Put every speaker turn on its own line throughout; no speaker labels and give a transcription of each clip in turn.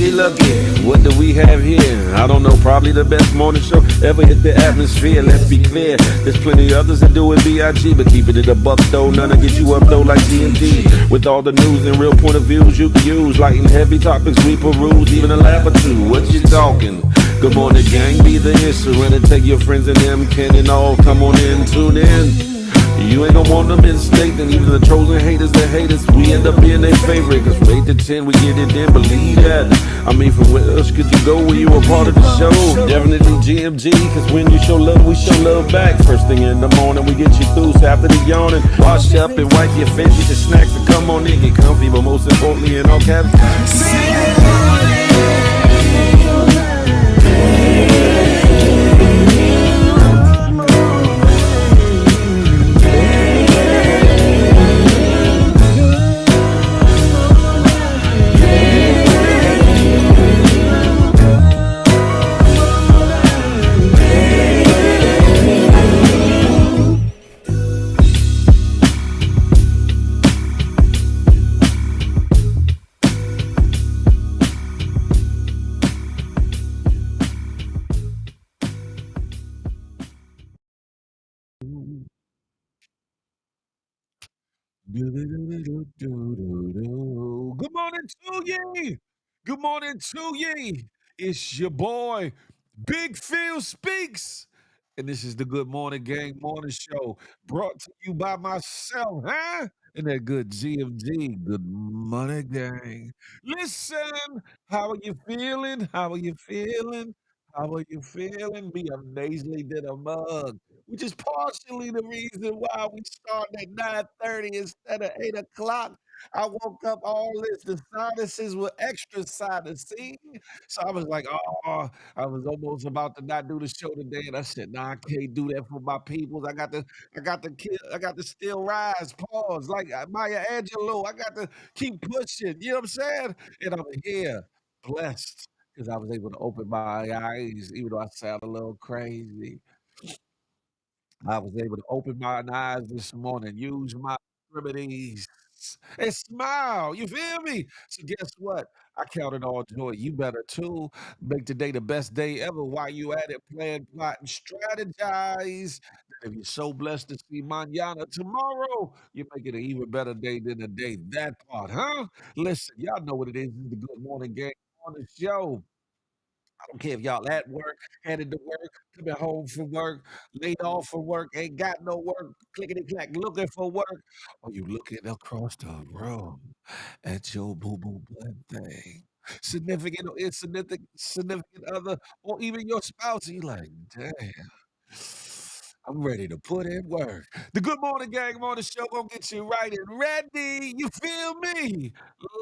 we looking? What do we have here? I don't know, probably the best morning show ever hit the atmosphere. Let's be clear, there's plenty others that do it B.I.G. But keeping it a buck though, none to get you up though like GMG. With all the news and real point of views you can use. Light and heavy topics we peruse, even a laugh or two. What you talking? Good morning gang, be the issue. And take your friends and them, can and all, come on in, tune in. You ain't gonna want them in state, and even the trolls and haters that hate us, we end up being their favorite. Cause from 8 to 10, we get it in, believe that. I mean, from where else could you go when you were part of the show? Definitely GMG, cause when you show love, we show love back. First thing in the morning, we get you through, so after the yawning, wash up and wipe your face, get your snacks, and come on in, get comfy, but most importantly, in all caps, do-do-do-do-do-do-do. Good morning to ye. Good morning to ye. It's your boy, Big Phil Speaks. And this is the Good Morning Gang Morning Show brought to you by myself, huh? And that good GMG. Good Morning Gang. Listen, how are you feeling? How are you feeling? How are you feeling? Me, I'm nasally than a mug, which is partially the reason why we start at 9:30 instead of 8 o'clock. I woke up all this, the sinuses were extra sinusy. So I was like, oh, I was almost about to not do the show today. And I said, nah, I can't do that for my peoples. I got to still rise, pause, like Maya Angelou. I got to keep pushing. You know what I'm saying? And I'm here, blessed, because I was able to open my eyes, even though I sound a little crazy. I was able to open my eyes this morning, use my extremities, and smile. You feel me? So guess what? I count it all joy. You better too. Make today the best day ever. While you at it, plan, plot, and strategize. That if you're so blessed to see manana tomorrow, you make it an even better day than the day. That part, huh? Listen, y'all know what it is. This is the Good Morning Gang on the show. I don't care if y'all at work, headed to work, coming home from work, laid off from work, ain't got no work, clickety clack, looking for work, or you looking across the room at your boo boo blend thing, significant or insignificant significant other, or even your spouse, and you like, damn. I'm ready to put in work. The Good Morning Gang on the show gonna get you right and ready. You feel me?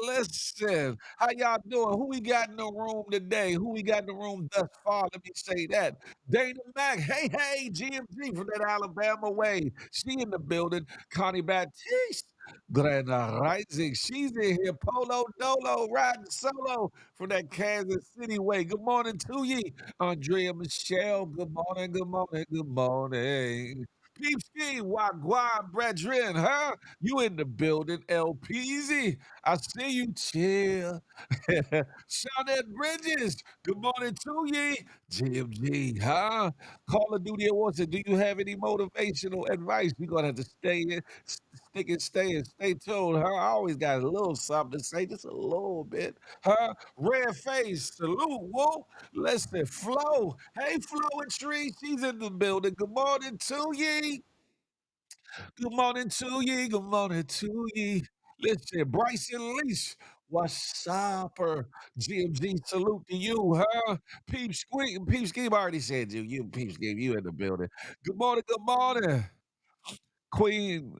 Listen, how y'all doing? Who we got in the room today? Who we got in the room thus far? Let me say that. Dana Mack, hey, hey, GMG from that Alabama way. She in the building. Connie Baptiste. Glenda Rising, she's in here. Polo Dolo riding solo from that Kansas City way. Good morning to ye. Andrea Michelle, good morning, good morning, good morning. Peep Scheme, Wagwan, brethren, huh? You in the building, LPZ. I see you, chill. Shawnette Bridges, good morning to ye. GMG, huh? Call of Duty Awards, do you have any motivational advice? We're going to have to stay in, stick and stay tuned, huh? I always got a little something to say, just a little bit, huh? Red face, salute, whoa. Listen, Flo. Hey, Flo and Tree. She's in the building. Good morning to ye. Good morning to ye. Good morning to ye. Listen, Bryson Leash. What's up, GMG? Salute to you, huh? Peep Squeak. Peep Scheme already said you. You Peep Scheme. You in the building. Good morning. Good morning. Queen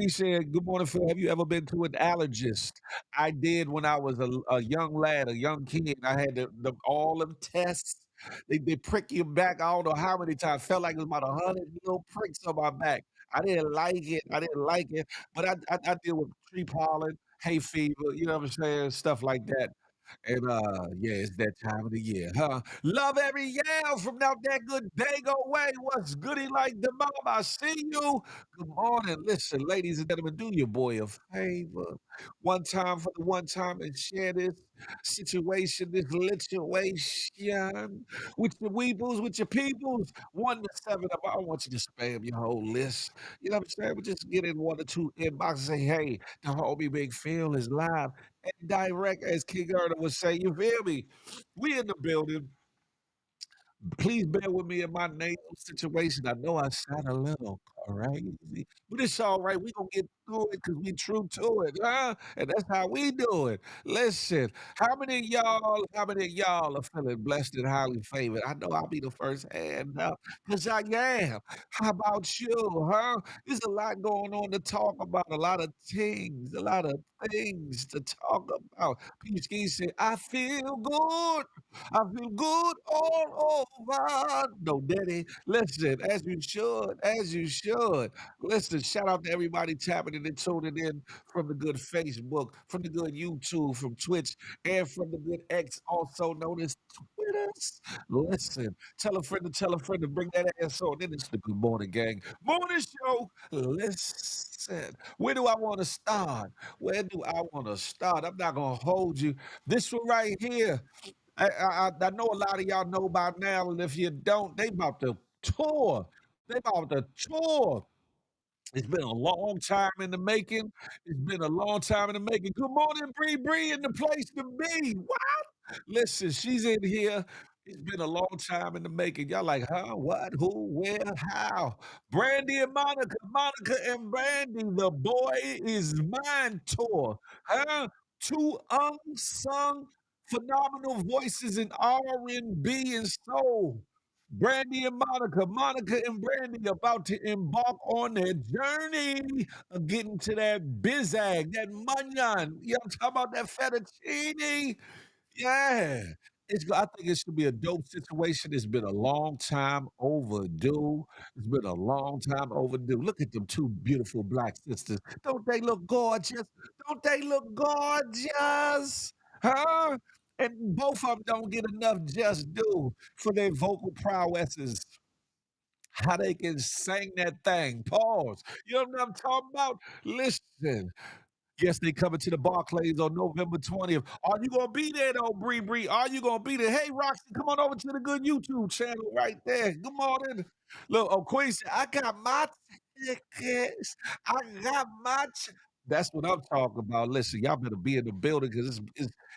said, "Good morning, Phil. Have you ever been to an allergist?" I did when I was a young lad, a young kid. I had all them tests. They prick your back. I don't know how many times. Felt like it was about 100 little pricks on my back. I didn't like it. I didn't like it. But I deal with tree pollen, hay fever. You know what I'm saying? Stuff like that. And yeah, it's that time of the year, huh? Love every yell from out that good Dago way. What's goody like the mom? I see you. Good morning. Listen, ladies and gentlemen, do your boy a favor. One time for the one time and share this. situation, this lituation with your weebles, with your peoples. 1 to 7 up. I don't want you to spam your whole list. You know what I'm saying? But just get in 1 or 2 inboxes and say, hey, the homie Big Phil is live and direct, as King Erda would say. You feel me? We in the building. Please bear with me in my nasal situation. I know I sound a little crazy, but it's all right. We gonna get through it because we true to it, huh? And that's how we do it. Listen, how many of y'all are feeling blessed and highly favored? I know I'll be the first hand up because I am. How about you, huh? There's a lot going on to talk about, a lot of things to talk about. P. said, I feel good. I feel good all over. No, Daddy. Listen, as you should, as you should. Listen, shout out to everybody tapping in and tuning in from the good Facebook, from the good YouTube, from Twitch, and from the good X, also known as Twitter. Listen, tell a friend to bring that ass on. Then it's the Good Morning Gang Morning Show. Listen, where do I want to start? Where do I want to start? I'm not going to hold you. This one right here. I know a lot of y'all know by now, and if you don't, they about to tour. They about to tour. It's been a long time in the making. It's been a long time in the making. Good morning, Bree Bree, in the place to be. What? Listen, she's in here. It's been a long time in the making. Y'all like, huh? What? Who? Where? How? Brandy and Monica. Monica and Brandy. The Boy Is Mine tour. Huh? Two unsung phenomenal voices in R&B and B and soul. Brandy and Monica, Monica and Brandy about to embark on their journey of getting to that bizag, that munyan. You know, I'm talking about that fettuccine. Yeah. I think it should be a dope situation. It's been a long time overdue. It's been a long time overdue. Look at them two beautiful black sisters. Don't they look gorgeous? Don't they look gorgeous? Huh? And both of them don't get enough just due for their vocal prowesses. How they can sing that thing. Pause. You know what I'm talking about? Listen. Yes, they coming to the Barclays on November 20th. Are you gonna be there though, Bree Bree? Are you gonna be there? Hey, Roxy, come on over to the good YouTube channel right there. Good morning. Look, oh Queen said, I got my tickets. I got my That's what I'm talking about. Listen, y'all better be in the building because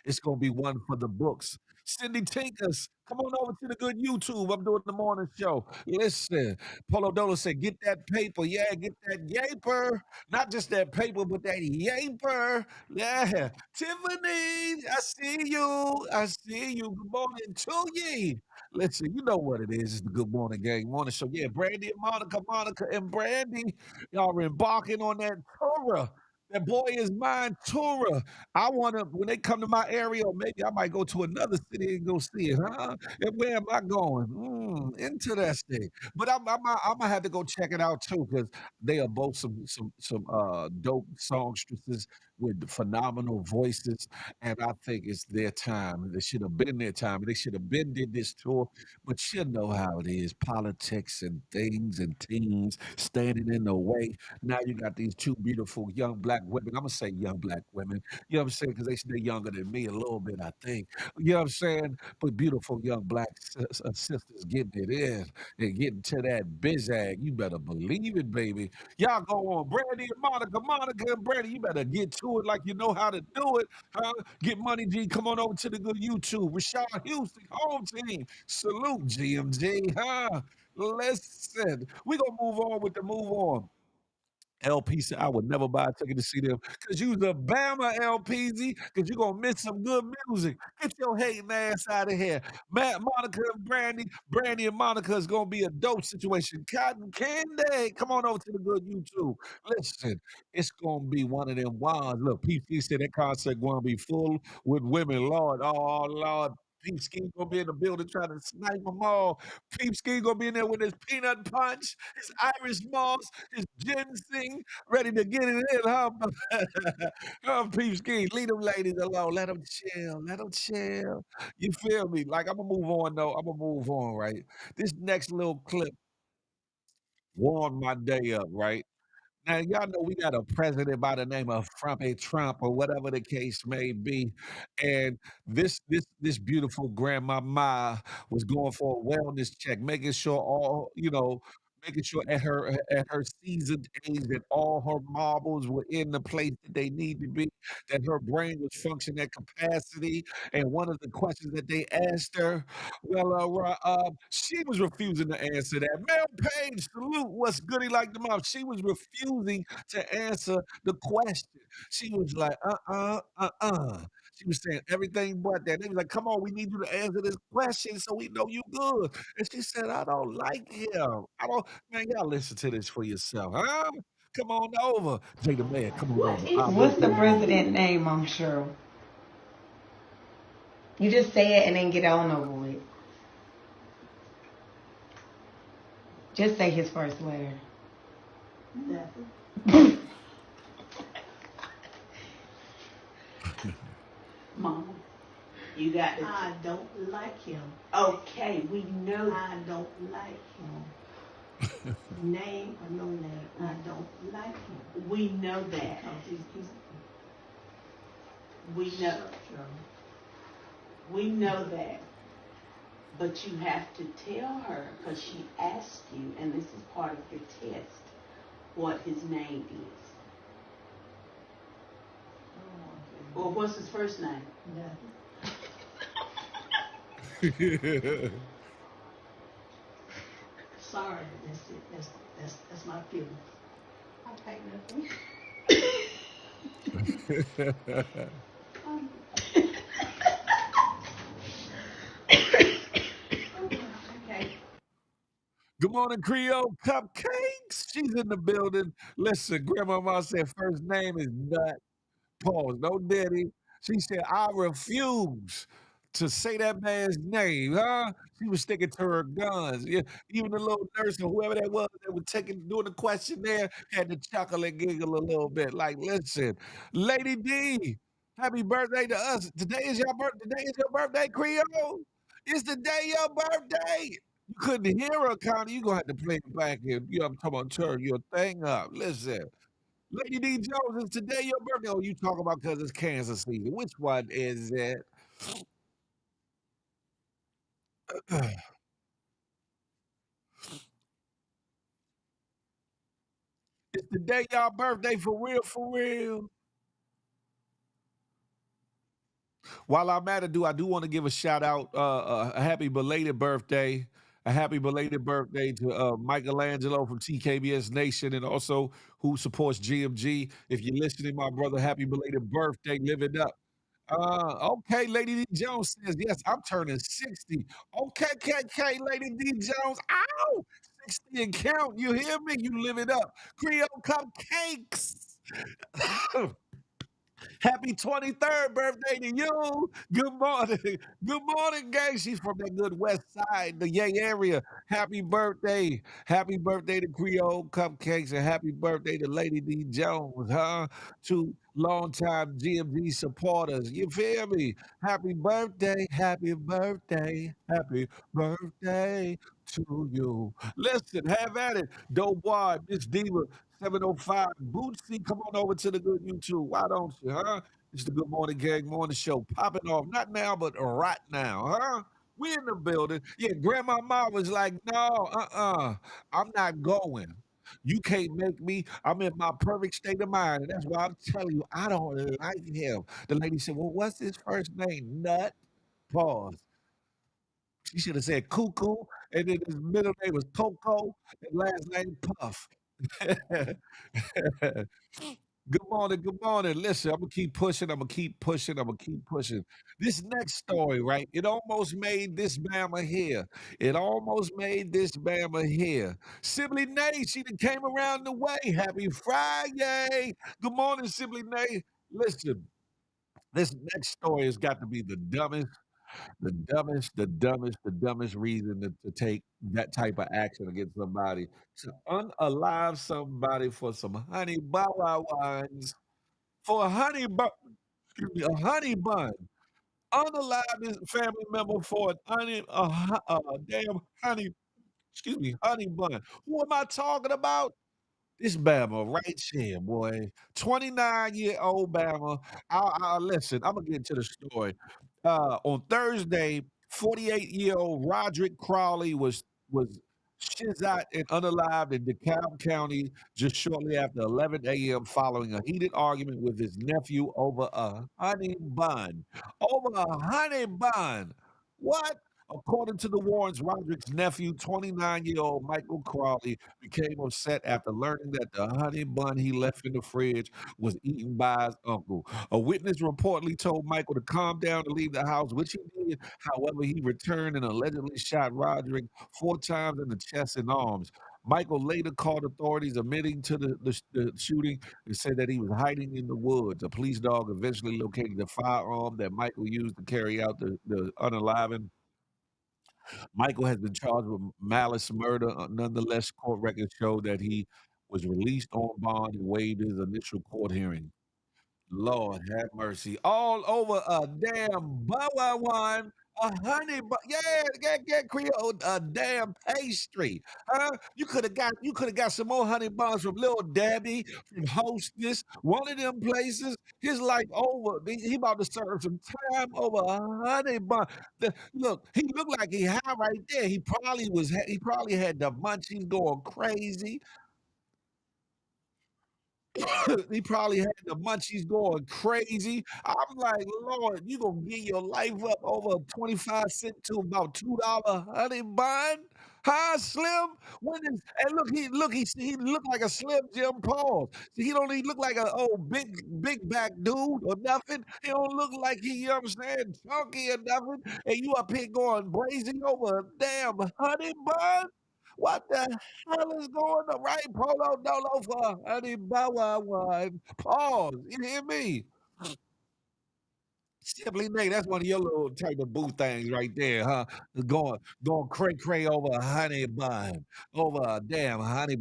it's gonna be one for the books. Cindy Tinkers, come on over to the good YouTube. I'm doing the morning show. Listen, Polo Dolo said, get that paper. Yeah, get that yaper. Not just that paper, but that yaper. Yeah. Tiffany, I see you. I see you. Good morning to ye. Listen, you know what it is. It's the Good Morning Gang Morning Show. Yeah, Brandy and Monica, Monica and Brandy, y'all are embarking on that tour. That Boy Is Mine tour. I want to, when they come to my area, or maybe I might go to another city and go see it, huh? And where am I going? Interesting. But I'm gonna have to go check it out too, because they are both some dope songstresses with phenomenal voices, and I think it's their time. It should have been their time. They should have been did this tour, but you know how it is: politics and things and teams standing in the way. Now you got these two beautiful young black women. I'm gonna say young black women. You know what I'm saying? Because they're younger than me a little bit, I think. You know what I'm saying? But beautiful young black sisters getting it in and getting to that bizag. You better believe it, baby. Y'all go on. Brandy and Monica, Monica and Brandy, you better get to it like you know how to do it. Huh? Get money, G. Come on over to the good YouTube. Rashad Houston, home team. Salute, GMG. Huh? Listen, we gonna move on with the move on. LP said, I would never buy a ticket to see them because you's a Bama LPZ because you're going to miss some good music. Get your hating ass out of here. Monica and Brandy, Brandy and Monica is going to be a dope situation. Cotton Candy, come on over to the good YouTube. Listen, it's going to be one of them ones. Look, PC said that concert going to be full with women. Lord, oh, Lord. Peep Ski gonna be in the building trying to snipe them all. Peep Ski gonna be in there with his peanut punch, his Irish moss, his ginseng, ready to get it in, huh? Peep Ski, leave them ladies alone. Let them chill. Let them chill. You feel me? Like I'm gonna move on though. I'm gonna move on, right? This next little clip warmed my day up, right? Now, y'all know we got a president by the name of Frumpy Trump or whatever the case may be, and this beautiful grandmama was going for a wellness check, making sure making sure at her seasoned age that all her marbles were in the place that they need to be, that her brain was functioning at capacity, and one of the questions that they asked her, she was refusing to answer that. Mel Page, salute, what's goody like the mouth? She was refusing to answer the question. She was like, She was saying everything but that. They was like, come on, we need you to answer this question so we know you good. And she said, I don't like him. I don't, man, y'all listen to this for yourself, huh? Come on over. Jada Man, come on over. I'll
What's
wait
the
on you.
president name, I'm sure? You just say it and then get on over with. Just say his first letter. Nothing. Mama, you got to. I don't like him. Okay, we know. I don't like him. Name or no name, I don't like him. We know that. We know. We know that. But you have to tell her because she asked you, and this is part of your test, what his name is. Well, what's his first name? Nothing. Sorry, that's it. That's my feeling. I take nothing. Um, okay.
Good morning, Creole Cupcakes. She's in the building. Listen, Grandmama said first name is Nut. Pause. No daddy. She said, I refuse to say that man's name, huh? She was sticking to her guns. Yeah, even the little nurse or whoever that was that was doing the questionnaire had to chuckle and giggle a little bit. Like, listen, Lady D, happy birthday to us. Today is your birthday, Creole. It's the day your birthday. You couldn't hear her, Connie. You're gonna have to play it back here. I'm talking about turn your thing up. Listen. Lady D Jones, is today your birthday? Oh, you talking about because it's cancer season. Which one is it? It's the day y'all birthday for real, for real. While I'm at it, I do want to give a shout out, a happy belated birthday. A happy belated birthday to Michelangelo from TKBS Nation and also who supports GMG. If you're listening, my brother, happy belated birthday. Live it up. Okay, Lady D Jones says, yes, I'm turning 60. Okay, Lady D Jones. Ow! 60 and count. You hear me? You live it up. Creole Cupcakes. Happy 23rd birthday to you. Good morning. Good morning, gang. She's from that good west side, the Yay area. Happy birthday. Happy birthday to Creole Cupcakes and happy birthday to Lady D Jones, huh? Two longtime GMG supporters. You feel me? Happy birthday. Happy birthday. Happy birthday to you. Listen, have at it. Dope Wad, Miss Diva, 705. Bootsy, come on over to the good YouTube. Why don't you, huh? It's the Good Morning Gang Morning Show popping off. Not now, but right now, huh? We in the building. Yeah, Grandma Ma was like, no, I'm not going. You can't make me. I'm in my perfect state of mind. And that's why I'm telling you, I don't like him. The lady said, well, what's his first name? Nut. Pause. She should have said Cuckoo, and then his middle name was Coco, and last name Puff. Good morning, good morning. Listen, I'm gonna keep pushing. I'm gonna keep pushing. I'm gonna keep pushing. This next story, right? It almost made this Bama here. It almost made this Bama here. Sibley Nay, she done came around the way. Happy Friday. Good morning, Sibley Nay. Listen, this next story has got to be the dumbest reason to take that type of action against somebody. To unalive somebody for some honey bow wow wines, for a excuse me, a honey bun. Unalive this family member for an damn honey, excuse me, honey bun. Who am I talking about? This Bama right here, boy. 29-year-old Bama. Listen, I'm gonna get into the story. On Thursday, 48-year-old Roderick Crowley was shot and unalived in DeKalb County just shortly after 11 a.m. following a heated argument with his nephew over a honey bun. Over a honey bun. What? According to the Warrens, Roderick's nephew, 29-year-old Michael Crawley, became upset after learning that the honey bun he left in the fridge was eaten by his uncle. A witness reportedly told Michael to calm down and leave the house, which he did. However, he returned and allegedly shot Roderick 4 times in the chest and arms. Michael later called authorities, admitting to the shooting, and said that he was hiding in the woods. A police dog eventually located the firearm that Michael used to carry out the unaliving. Michael has been charged with malice murder. Nonetheless, court records show that he was released on bond and waived his initial court hearing. Lord have mercy. All over a damn Boa one, a honey yeah, get Creole a damn pastry. Huh? You could have got some more honey buns from Little Debbie, from Hostess, one of them places. His life over. He about to serve some time over a honey bun. Look, he looked like he high right there. He probably had the munchies going crazy. He probably had the munchies going crazy. I'm like, Lord, you gonna give your life up over 25 cent to about $2 honey bun? Huh, Slim? And he look like a Slim Jim Paul. See, he don't even look like a old big back dude or nothing. He don't look like he, you know what I'm saying, chunky or nothing. And you up here going brazy over a damn honey bun? What the hell is going on? Right, Polo Dolo for Honey Bow Wow one. Pause. You hear me? Simply Nate, that's one of your little type of boo things right there, huh? Going cray cray over a honey bun, over a damn honey.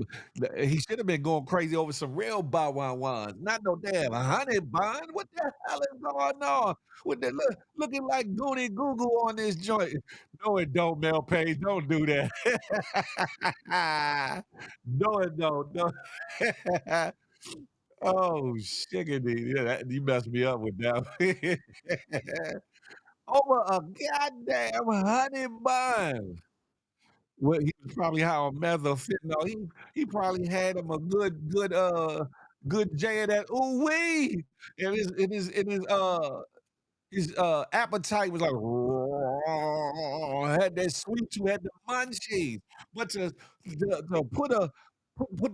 He should have been going crazy over some real Bow Wow ones, not no damn honey bun. What the hell is going on? With the looking like Goonie Goo Goo on this joint. No, it don't, Mel Page. Don't do that. No, it don't. No. Oh, shiggity. Yeah, you messed me up with that. Over a goddamn honey bun. Well, he was probably high on meth or fentanyl. He probably had him a good J of that ooh wee. And his appetite was like had that sweet tooth, had the munchies. But to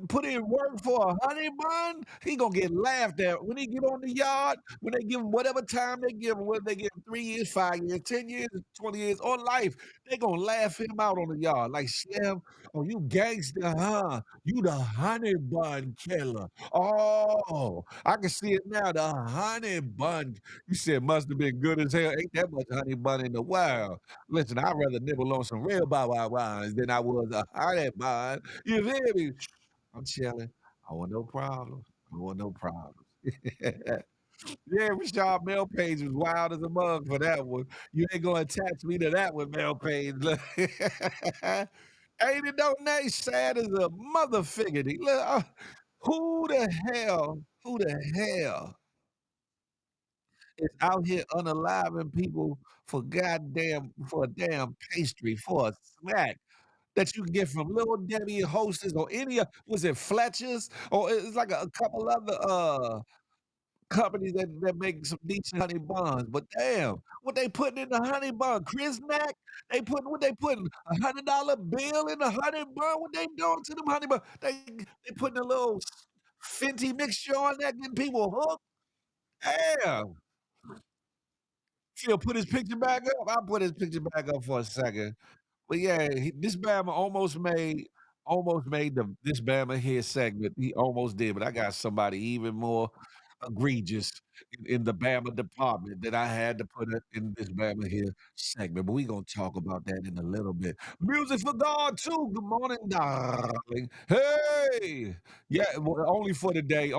put in work for a honey bun, he gonna get laughed at when he get on the yard. When they give him whatever time they give him, whether they give him 3 years, 5 years, 10 years, 20 years, or life, they gonna laugh him out on the yard. Like Slim, oh you gangster, huh? You the honey bun killer. Oh, I can see it now. The honey bun. You said must have been good as hell. Ain't that much honey bun in the world. Listen, I'd rather nibble on some real Bow Wow wines than I was a honey bun. You feel me? I'm chilling. I want no problems. I want no problems. Yeah, Rashad Mel Page was wild as a mug for that one. You ain't gonna attach me to that one, Mel Page. Look. Ain't it though, Nate? Sad as a mother figurity. Look, who the hell is out here unaliving people for a damn pastry, for a snack that you can get from Little Debbie Hostess or any of was it Fletcher's? Or it's like a couple other companies that make some decent honey buns. But damn, what they putting in the honey bun? Chrisnack? They putting $100 bill in the honey bun? What they doing to them honey bun? They putting a little Fenty mixture on that, getting people hooked. Damn. Phil, put his picture back up. I'll put his picture back up for a second. But yeah, this Bama almost made this Bama here segment. He almost did, but I got somebody even more egregious in the Bama department that I had to put it in this Bama here segment. But we gonna talk about that in a little bit. Music for God too. Good morning, darling. Hey, yeah, well, only for the day,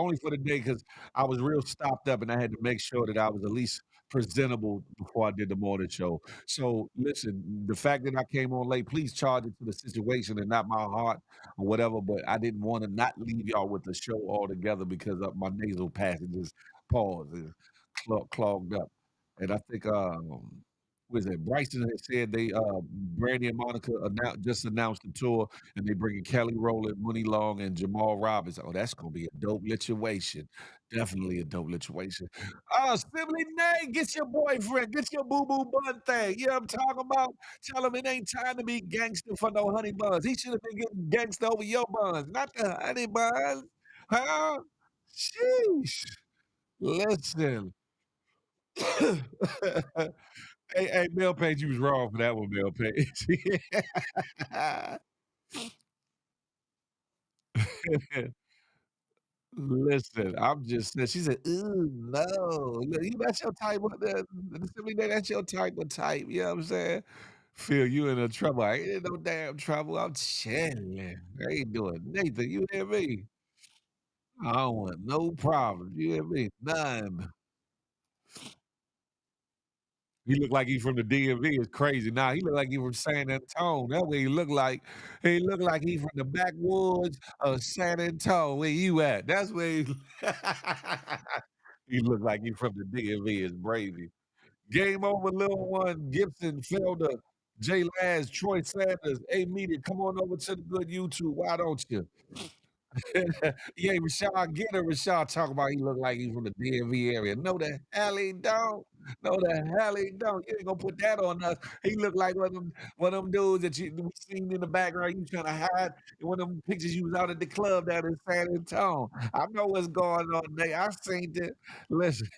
because I was real stopped up and I had to make sure that I was at least presentable before I did the morning show. So listen, the fact that I came on late, please charge it to the situation and not my heart or whatever. But I didn't want to not leave y'all with the show altogether because of my nasal passages, pause, is clogged up. And I think was it Bryson had said they Brandy and Monica just announced the tour and they bringing Kelly Rowland, Money Long, and Jamal Robbins. Oh, that's gonna be a dope lituation. Definitely a dope lituation. Sibling Nay, get your boyfriend, get your boo boo bun thing. You know what I'm talking about? Tell him it ain't time to be gangster for no honey buns. He should have been getting gangster over your buns, not the honey buns. Huh? Sheesh. Listen. Hey, Mel Page, you was wrong for that one, Mel Page. Listen, I'm just saying, she said, "Ooh, no." Look, you that's your type of simply that's your type of type, you know what I'm saying? Feel you in a trouble. I ain't in no damn trouble. I'm chilling. I ain't doing Nathan, you hear me? I don't want no problems. You hear me? None. He look like he from the DMV. It's crazy. Nah, he look like he from San Antone. That's what he look like. He look like he from the backwoods of San Antone. Where you at? That's where he he look like he from the DMV. It's crazy. Game over, little one. Gibson, Felder, Jay Laz, Troy Sanders, A Media. Come on over to the good YouTube. Why don't you? Yeah, Rashad, get her. Rashad talk about he look like he from the DMV area. No, the hell he don't. No, the hell he don't. You ain't gonna put that on us. He look like one of them dudes that we seen in the background. You trying to hide in one of them pictures you was out at the club down in San Antonio. I know what's going on there. I seen it. Listen,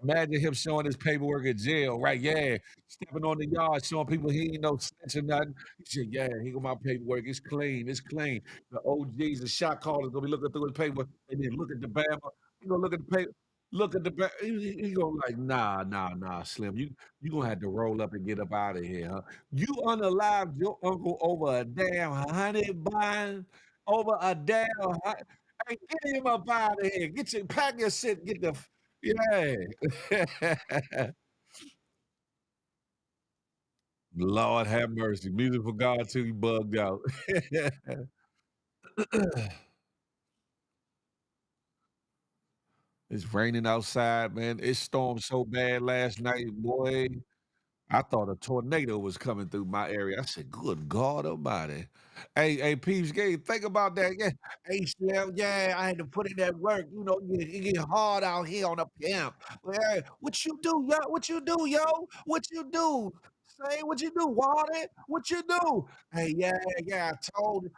imagine him showing his paperwork in jail, right? Yeah, stepping on the yard, showing people he ain't no snitch or nothing. He said, "Yeah, here go my paperwork. It's clean. It's clean." The OGs and shot callers gonna be looking through his paper and then look at the Bama. He gonna look at the paper, look at the he gonna like, nah, Slim. You gonna have to roll up and get up out of here, huh? You unalived your uncle over a damn honey bun, over a damn hey, get him up out of here. Get your pack your shit, get the yeah. Lord have mercy. Music for God till you bugged out. It's raining outside, man. It stormed so bad last night, boy. I thought a tornado was coming through my area. I said, "Good God Almighty!" Hey, Peeps Game, think about that. Yeah, hey, Slim. Yeah, I had to put in that work. You know, it get hard out here on the pimp. Yeah, what you do, yo? What you do, yo? What you do? Say what you do, Wallet. What you do? Hey, yeah. I told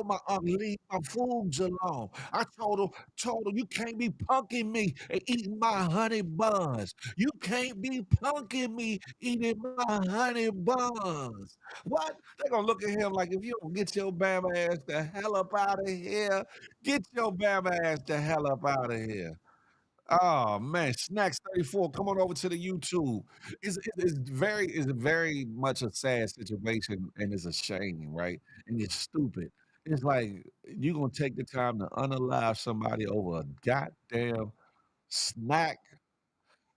my uncle leave my foods alone. I told him you can't be punking me and eating my honey buns. You can't be punking me eating my honey buns. What? They gonna look at him like if you don't get your Bama ass the hell up out of here, get your Bama ass the hell up out of here. Oh man, Snacks 34, come on over to the YouTube. It's very much a sad situation and it's a shame, right? And it's stupid. It's like you gonna take the time to unalive somebody over a goddamn snack.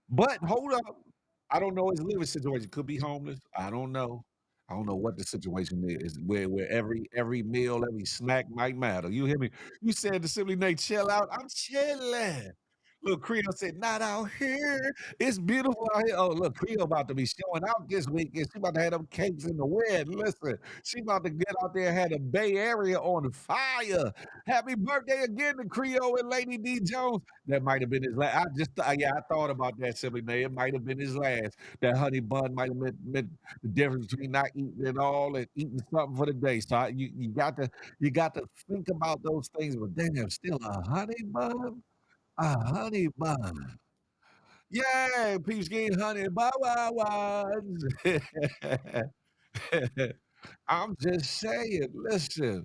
But hold up. I don't know his living situation. Could be homeless. I don't know. I don't know what the situation is. Where every meal, every snack might matter. You hear me? You said to simply Nate, chill out. I'm chilling. Look, Creole said, not out here. It's beautiful out here. Oh, look, Creole about to be showing out this weekend. She about to have them cakes in the wind. Listen, she about to get out there and have the Bay Area on fire. Happy birthday again to Creole and Lady D Jones. That might have been his last. Yeah, I thought about that simply. It might have been his last. That honey bun might have meant the difference between not eating at all and eating something for the day. So you got to think about those things. But damn, still a honey bun, a honey bun. Yay, peach getting honey bun. I'm just saying. Listen,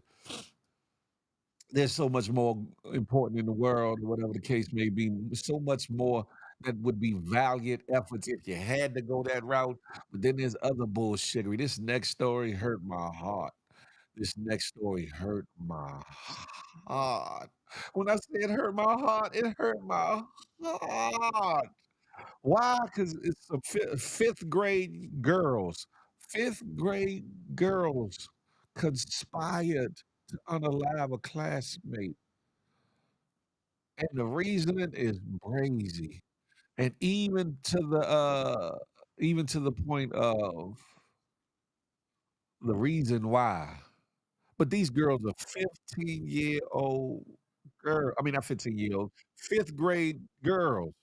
there's so much more important in the world, or whatever the case may be. So much more that would be valiant efforts if you had to go that route. But then there's other bullshittery. This next story hurt my heart. This next story hurt my heart. When I say it hurt my heart, it hurt my heart. Why? Because it's a 5th grade girls. 5th grade girls conspired to unalive a classmate, and the reasoning is crazy, and even to the point of the reason why. But these girls are 15-year-old girl I mean, not 15-year-old, 5th grade girls.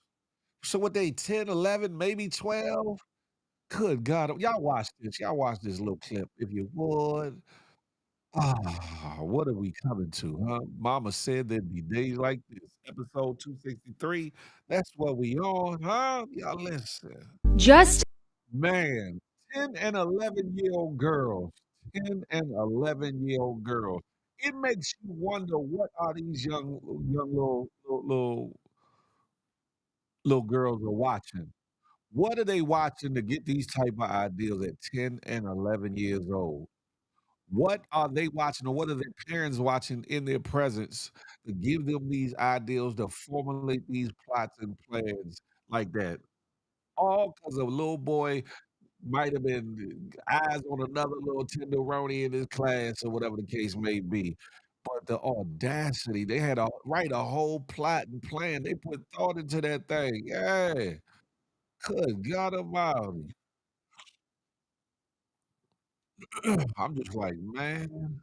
So what they 10, 11, maybe 12? Good God, y'all watch this little clip if you would. What are we coming to, huh? Mama said there'd be days like this. Episode 263, that's what we on, huh? Y'all listen.
Just
Man, 10 and 11-year-old girls, 10 and 11-year-old girls. It makes you wonder what are these young little girls are watching. What are they watching to get these type of ideas at 10 and 11 years old? What are they watching or what are their parents watching in their presence to give them these ideals to formulate these plots and plans like that? All because a little boy might have been eyes on another little tenderoni in his class or whatever the case may be. But the audacity, they had to write a whole plot and plan. They put thought into that thing. Yeah. Good God Almighty. I'm just like, man,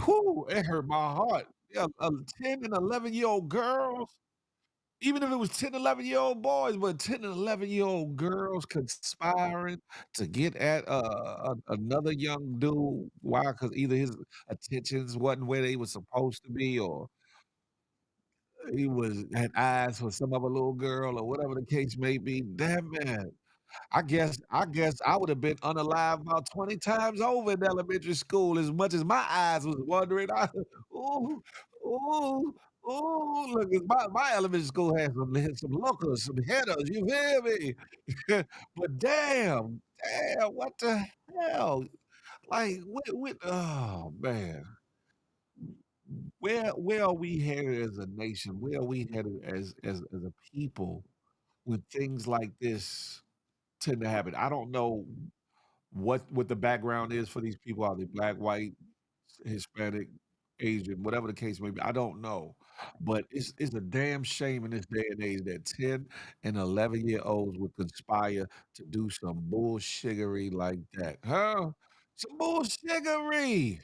whoo, it hurt my heart. Yeah, 10 and 11-year-old girls, even if it was 10, 11-year-old boys, but 10 and 11-year-old girls conspiring to get at another young dude. Why? Because either his attentions wasn't where they were supposed to be, or he had eyes for some other little girl, or whatever the case may be. Damn man. I guess I would have been unalive about 20 times over in elementary school as much as my eyes was wandering. Ooh, ooh, ooh, look, my elementary school had some lookers, some headers, you feel me? But damn, what the hell? Like, oh, man. Where are we headed as a nation? Where are we headed as a people when things like this tend to happen? I don't know what the background is for these people. Are they black, white, Hispanic, Asian, whatever the case may be? I don't know. But it's a damn shame in this day and age that 10 and 11-year-olds would conspire to do some bullshiggery like that. Huh? Some bullshiggery.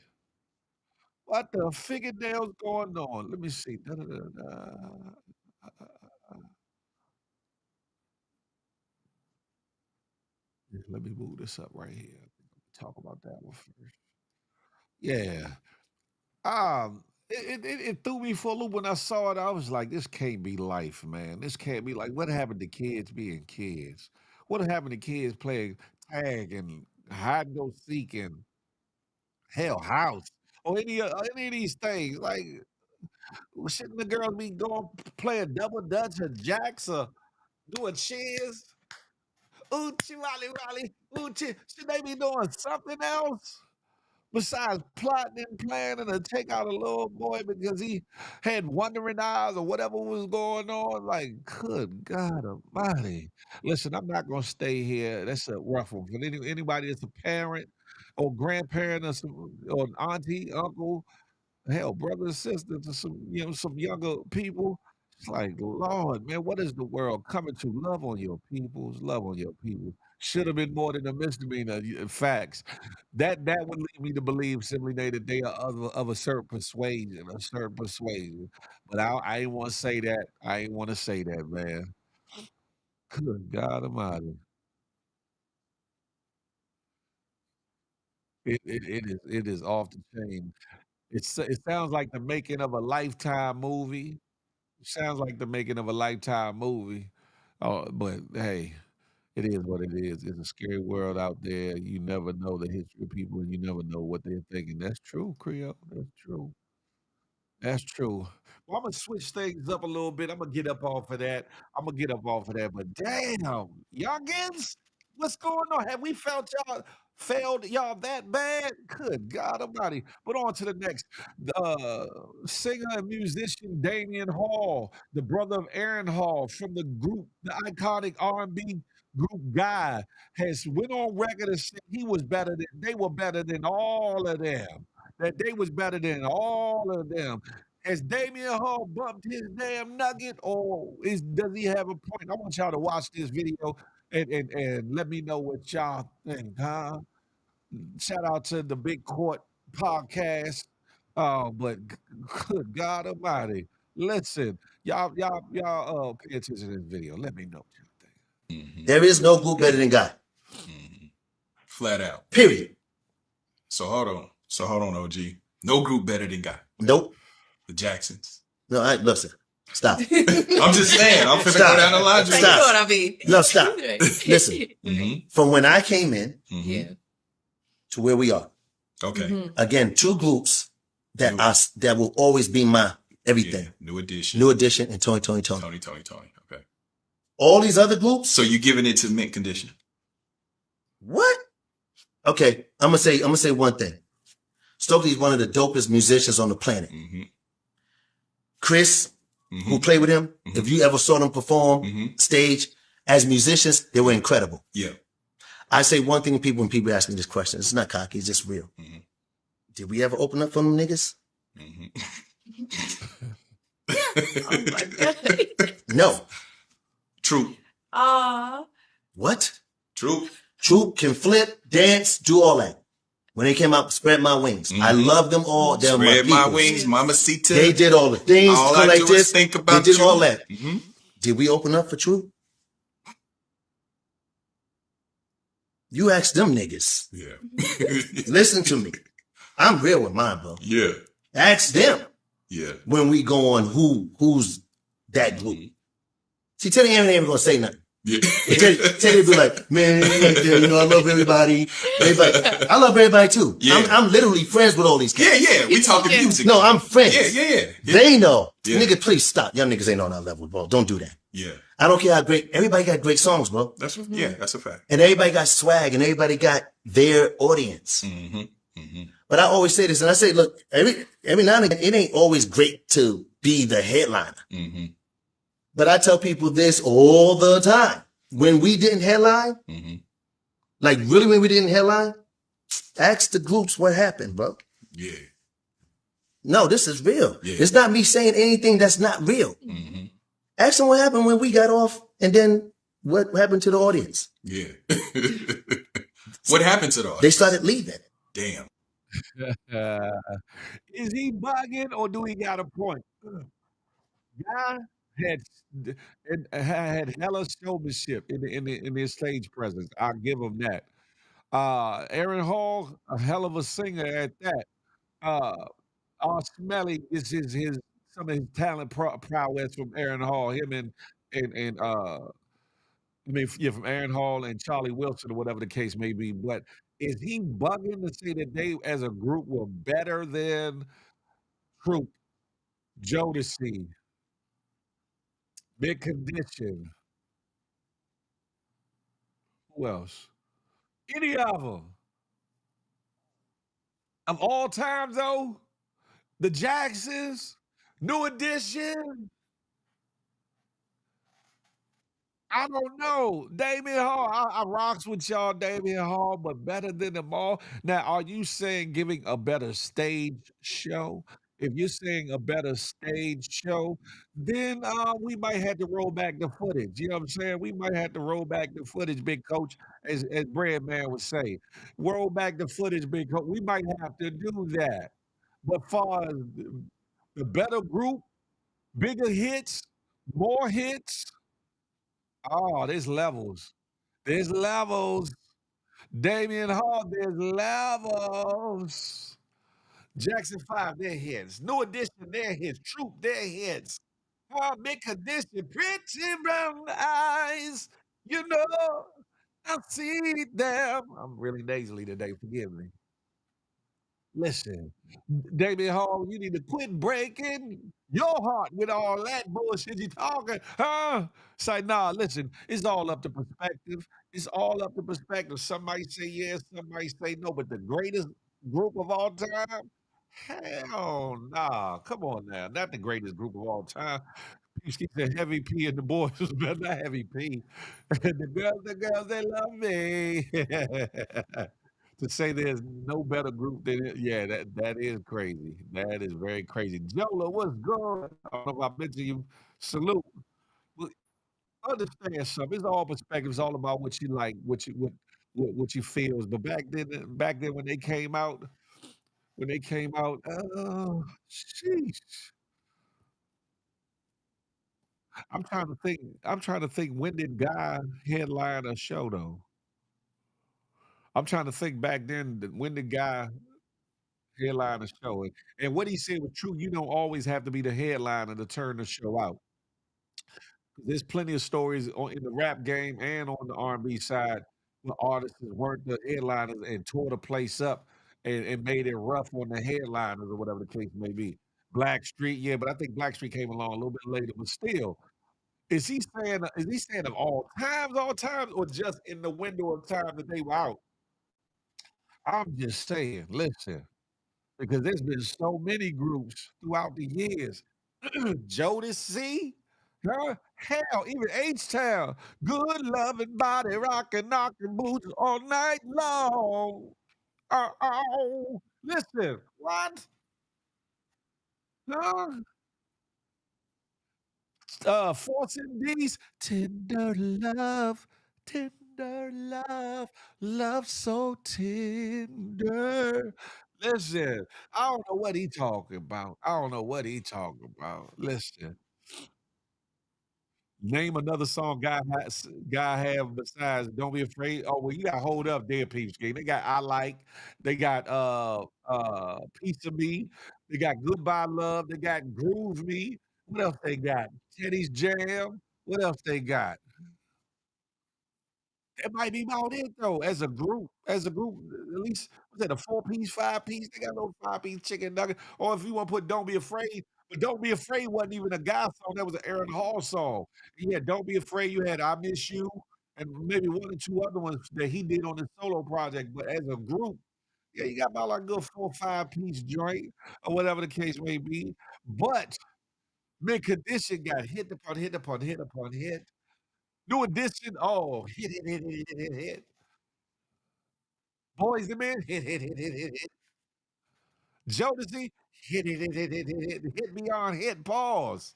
What the figure going on? Let me see. Da, da, da, da. Yeah, let me move this up right here. Talk about that one first. Yeah. It threw me for a loop when I saw it. I was like, "This can't be life, man. This can't be like what happened to kids being kids? What happened to kids playing tag and hide and go seek and hell house or any of these things? Like, shouldn't the girls be going playing double dutch or jacks or doing cheers? Ooh, wally wally. Ooh, should they be doing something else? Besides plotting and planning to take out a little boy because he had wandering eyes or whatever was going on, like, good God Almighty. Listen, I'm not gonna stay here. That's a rough one. For anybody that's a parent or grandparent or or an auntie, uncle, hell, brother and sister to some younger people. It's like, Lord, man, what is the world coming to? Love on your peoples, love on your people. Should have been more than a misdemeanor. Facts. That would lead me to believe simply that they are of a certain persuasion, a certain persuasion. But I ain't want to say that. I ain't want to say that, man. Good God Almighty. It is off the chain. It sounds like the making of a Lifetime movie. Sounds like the making of a Lifetime movie. Oh, but hey, it is what it is. It's a scary world out there. You never know the history of people, and you never know what they're thinking. That's true, Creole. That's true. That's true. Well, Imma switch things up a little bit. Imma get up off of that. Imma get up off of that, but damn, youngins, what's going on? Have we found y'all? Failed y'all that bad? Good God Almighty! But on to the next. Uh, Singer and musician Damian Hall, the brother of Aaron Hall from the group, the iconic R&B group Guy, has went on record and said he was better than they were better than all of them. That they was better than all of them. Has Damian Hall bumped his damn nugget, or does he have a point? I want y'all to watch this video and let me know what y'all think, huh? Shout out to the Big Court podcast. But good God Almighty, listen, y'all, pay attention to this video. Let me know what you think.
Mm-hmm. There is no group better than Guy.
Mm-hmm. Flat out.
Period.
So hold on, OG. No group better than Guy.
Nope.
The Jacksons.
No, listen. Stop.
I'm just saying. I'm finna go down the line.
Stop. No, stop. Listen.
Mm-hmm.
From when I came in to where we are.
Okay.
Mm-hmm. Again, two groups that will always be my everything.
Yeah. New Edition
and Tony.
Tony. Okay.
All these other groups.
So you giving it to mint condition?
What? Okay. I'm gonna say one thing. Stokely is one of the dopest musicians on the planet.
Mm-hmm.
Chris, who played with him, if you ever saw them perform stage as musicians, they were incredible.
Yeah.
I say one thing to people when people ask me this question. It's not cocky, it's just real. Mm-hmm. Did we ever open up for them niggas?
Oh my God.
No.
True.
What?
True.
True can flip, dance, do all that. When they came out, Spread My Wings. I love them all. They're
Spread
my
My Wings, Mamacita.
They did all the things.
All I
like
do
this.
Is think about
they did
you.
all that.
Mm-hmm.
Did we open up for True? You ask them niggas.
Yeah.
Listen to me. I'm real with mine, bro.
Yeah.
Ask them.
Yeah.
When we go on who's that group. See, Teddy ain't even gonna say nothing.
Yeah.
Teddy be like, man, you know, I love everybody. I love everybody too.
Yeah.
I'm literally friends with all these guys.
Yeah. We talking music.
No, I'm friends.
Yeah.
They know.
Yeah.
Nigga, please stop. Y'all niggas ain't on our level, bro. Don't do that.
Yeah.
I don't care how great. Everybody got great songs, bro.
That's a fact.
And everybody got swag and everybody got their audience.
Mm-hmm. Mm-hmm.
But I always say this, and I say, look, every now and again, it ain't always great to be the headliner.
Mm-hmm.
But I tell people this all the time. When we didn't headline, like really when we didn't headline, ask the groups what happened, bro.
Yeah.
No, this is real.
Yeah.
It's not me saying anything that's not real.
Mm-hmm.
Ask them what happened when we got off and then what happened to the audience.
Yeah. What happened to the audience?
They started leaving.
Damn.
Is he bugging or do he got a point? Guy had hella showmanship in his stage presence. I'll give him that. Aaron Hall, a hell of a singer at that. All Smelly is his some of his talent prowess from Aaron Hall. Him and from Aaron Hall and Charlie Wilson or whatever the case may be. But is he bugging to say that they as a group were better than Troop, Jodeci, Big Condition? Who else? Any of them. Of all time, though, the Jacksons, New Edition. I don't know. Damian Hall, I rocks with y'all, Damian Hall, but better than them all. Now, are you saying giving a better stage show? If you're saying a better stage show, then we might have to roll back the footage. You know what I'm saying? We might have to roll back the footage, big coach, as Bread Man would say. Roll back the footage, big coach. We might have to do that. But far as the better group, bigger hits, more hits. Oh, there's levels. There's levels. Damian Hall, there's levels. Jackson 5, their hits. New Edition, their hits. Troop, their hits. Big Condition, pretty brown eyes. You know, I see them. I'm really nasally today. Forgive me. Listen, David Hall, you need to quit breaking your heart with all that bullshit you talking, huh? It's like, nah, listen, it's all up to perspective. It's all up to perspective. Somebody say yes, somebody say no, but the greatest group of all time? Hell nah. Come on now. Not the greatest group of all time. She said Heavy P and the boys was better, not Heavy P. The girls, they love me. To say there's no better group than it, yeah, that is crazy. That is very crazy. Jola, what's good? I don't know if I mentioned you. Salute. But understand something. It's all perspective. It's all about what you like, what you feels. But back then when they came out, oh, sheesh. I'm trying to think when did Guy headline a show though? I'm trying to think back then when did Guy headline a show? And what he said was true. You don't always have to be the headliner to turn the show out. There's plenty of stories in the rap game and on the R&B side where artists weren't the headliners and tore the place up and made it rough on the headliners or whatever the case may be. Blackstreet, yeah, but I think Blackstreet came along a little bit later, but still, is he saying of all times, or just in the window of time that they were out? I'm just saying, listen, because there's been so many groups throughout the years. Jodeci, huh? Hell, even H-Town, good loving body, rockin', knocking boots all night long. Oh, listen, what? Huh? Force MD's tender love, love so tender. Listen, I don't know what he talking about. I don't know what he talking about. Listen, name another song guy have besides "Don't Be Afraid." Oh well, you got "Hold Up" there, Peeps Gang. They got "I Like." They got "Piece of Me." They got "Goodbye Love." They got "Groove Me." What else they got? Teddy's Jam. What else they got? That might be about it though, as a group, at least was that a 4-piece, 5-piece? They got a little 5-piece chicken nugget. Or if you wanna put "Don't Be Afraid," but "Don't Be Afraid" wasn't even a guy song, that was an Aaron Hall song. You had "Don't Be Afraid," you had "I Miss You," and maybe 1 or 2 other ones that he did on his solo project, but as a group, yeah, you got about like a good 4 or 5-piece joint or whatever the case may be. But Mint Condition got hit upon hit upon hit upon hit. New Edition, oh, hit. Boys the Men, hit. Jodeci, hit beyond hit, pause.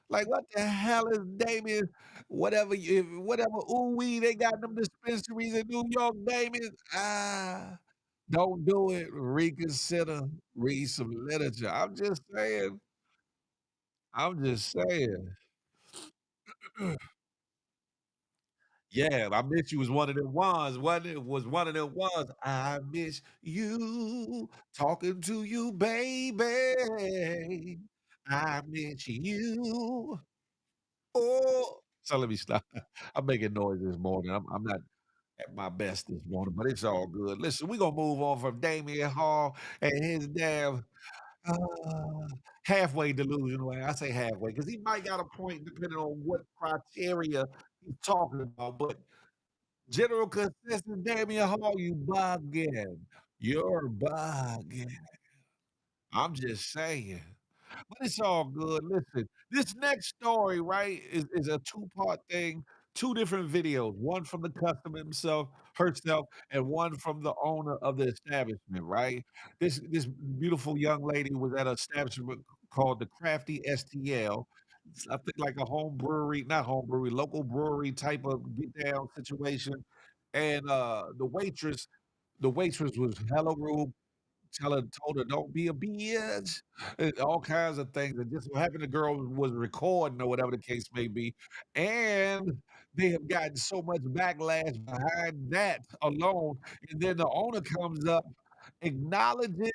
Like, what the hell is Damien? Whatever ooh wee they got in them dispensaries in New York, Damien. Don't do it. Reconsider. Read some literature. I'm just saying. I'm just saying. Yeah, I miss you was one of them ones, wasn't it? Was one of them ones. I miss you, talking to you, baby. I miss you. Oh, so let me stop. I'm making noise this morning. I'm not at my best this morning, but it's all good. Listen, we're gonna move on from Damian Hall and his damn uh, halfway delusional. I say halfway because he might got a point depending on what criteria he's talking about, but general consensus, Damian Hall, you bugging. You're bugging. I'm just saying. But it's all good. Listen, this next story, right, is a two-part thing, two different videos, one from the customer herself, and one from the owner of the establishment, right? This beautiful young lady was at an establishment called the Crafty STL. I think like a home brewery, not home brewery, local brewery type of get down situation. And the waitress was hella rude, told her don't be a bitch, and all kinds of things. And just so happened the girl was recording or whatever the case may be. And they have gotten so much backlash behind that alone. And then the owner comes up, acknowledges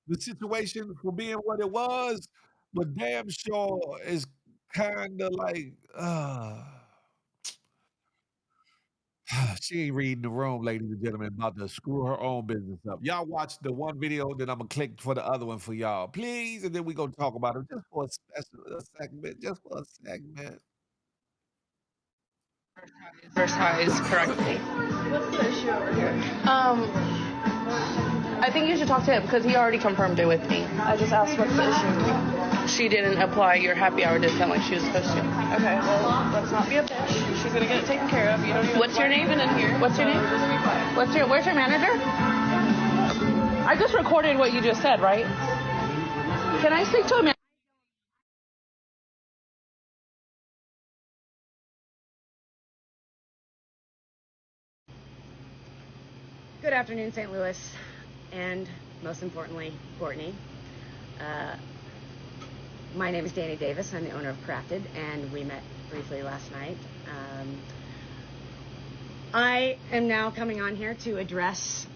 the situation for being what it was, but damn sure is kind of like, She ain't reading the room, ladies and gentlemen, about to screw her own business up. Y'all watch the one video, then Imma click for the other one for y'all, please, and then we gonna talk about it just for a segment, just for a segment.
Advertise correctly.
What's the issue over here?
I think you should talk to him because he already confirmed it with me.
I just asked what's the issue.
She didn't apply your happy hour discount like she was supposed to.
Okay, well, let's not be a bitch. She's gonna get it taken care of. You don't even.
What's your name?
Even in here.
What's your name?
Just be quiet.
Where's your manager? I just recorded what you just said, right? Can I speak to a manager?
Good afternoon, St. Louis, and most importantly, Courtney. My name is Danny Davis. I'm the owner of Crafted, and we met briefly last night. I am now coming on here to address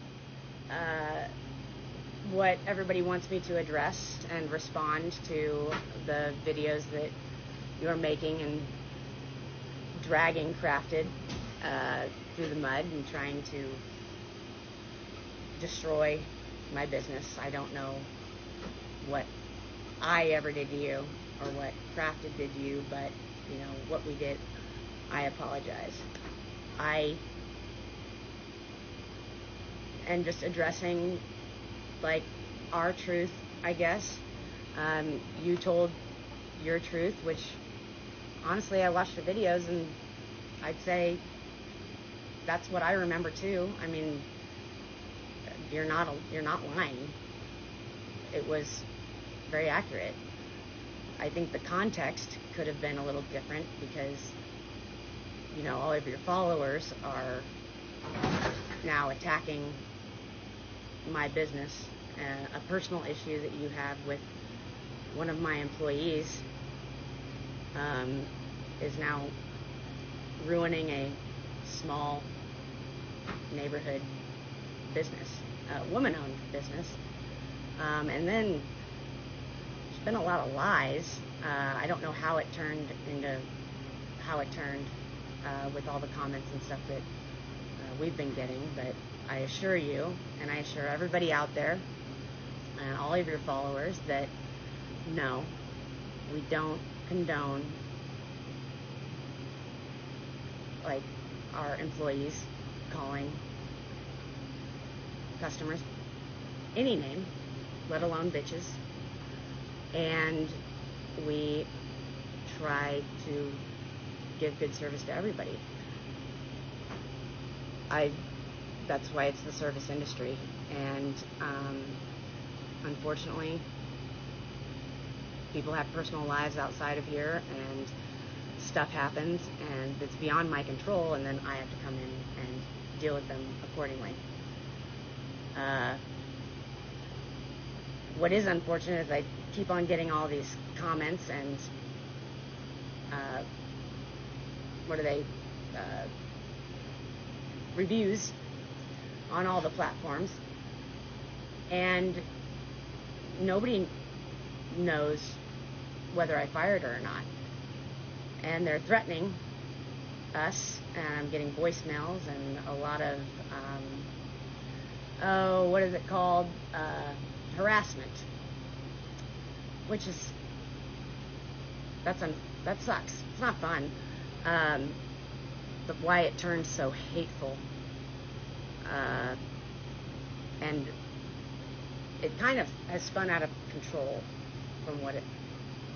what everybody wants me to address and respond to the videos that you're making and dragging Crafted through the mud and trying to destroy my business. I don't know what I ever did to you or what Crafted did to you, but you know what we did. I apologize. I am just addressing like our truth, I guess. You told your truth, which honestly I watched the videos and I'd say that's what I remember too. I mean, you're not lying. It was very accurate. I think the context could have been a little different because, you know, all of your followers are now attacking my business. A personal issue that you have with one of my employees is now ruining a small neighborhood business, woman-owned business. And then there's been a lot of lies. I don't know how it turned with all the comments and stuff that we've been getting, but I assure you, and I assure everybody out there, and all of your followers, that no, we don't condone like our employees calling customers any name, let alone bitches. And we try to give good service to everybody. That's why it's the service industry. And unfortunately, people have personal lives outside of here, and stuff happens, and it's beyond my control, and then I have to come in and deal with them accordingly. What is unfortunate is I keep on getting all these comments and reviews on all the platforms, and nobody knows whether I fired her or not. And they're threatening us, and I'm getting voicemails and a lot of what is it called, harassment, which is that sucks. It's not fun. But why it turns so hateful, and it kind of has spun out of control from what it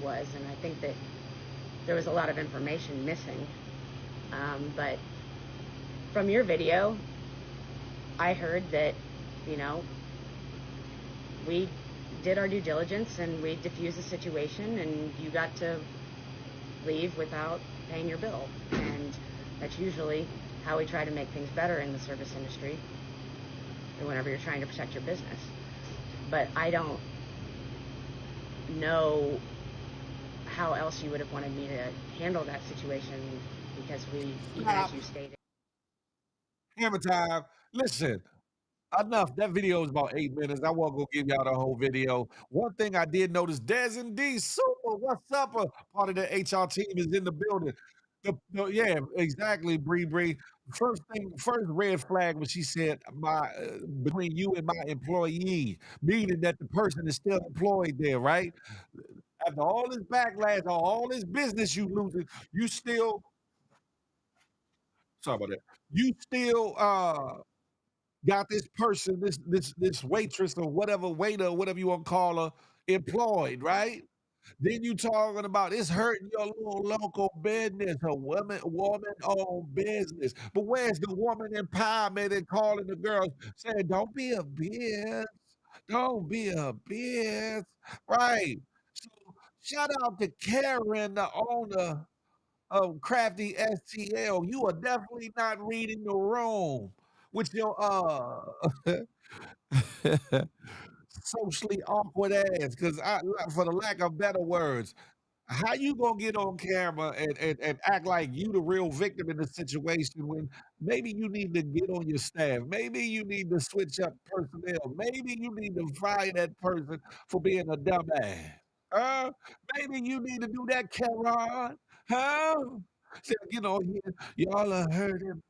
was, and I think that there was a lot of information missing. But from your video, I heard that, you know, we did our due diligence and we diffused the situation, and you got to leave without paying your bill. And that's usually how we try to make things better in the service industry, whenever you're trying to protect your business. But I don't know how else you would have wanted me to handle that situation, because we, even as you stated.
Hammer time. Listen, enough. That video is about 8 minutes. I won't go give y'all the whole video. One thing I did notice, Des and D, super, what's up? Part of the HR team is in the building. Yeah, exactly, Bree Bree. First red flag when she said between you and my employee, meaning that the person is still employed there, right? After all this backlash, all this business you losing, you still sorry about that. You still got this person, this waitress or whatever waiter or whatever you want to call her, employed, right? Then you talking about it's hurting your little local business, a woman owned business. But where's the woman empowerment and calling the girls saying, don't be a bitch. Don't be a bitch. Right. So shout out to Karen, the owner of Crafty STL. You are definitely not reading the room with your socially awkward ass. Cause for the lack of better words, how you gonna get on camera and act like you the real victim in the situation when maybe you need to get on your staff, maybe you need to switch up personnel, maybe you need to fire that person for being a dumbass. Huh? Maybe you need to do that, Karen. Huh? Say, y'all are hurting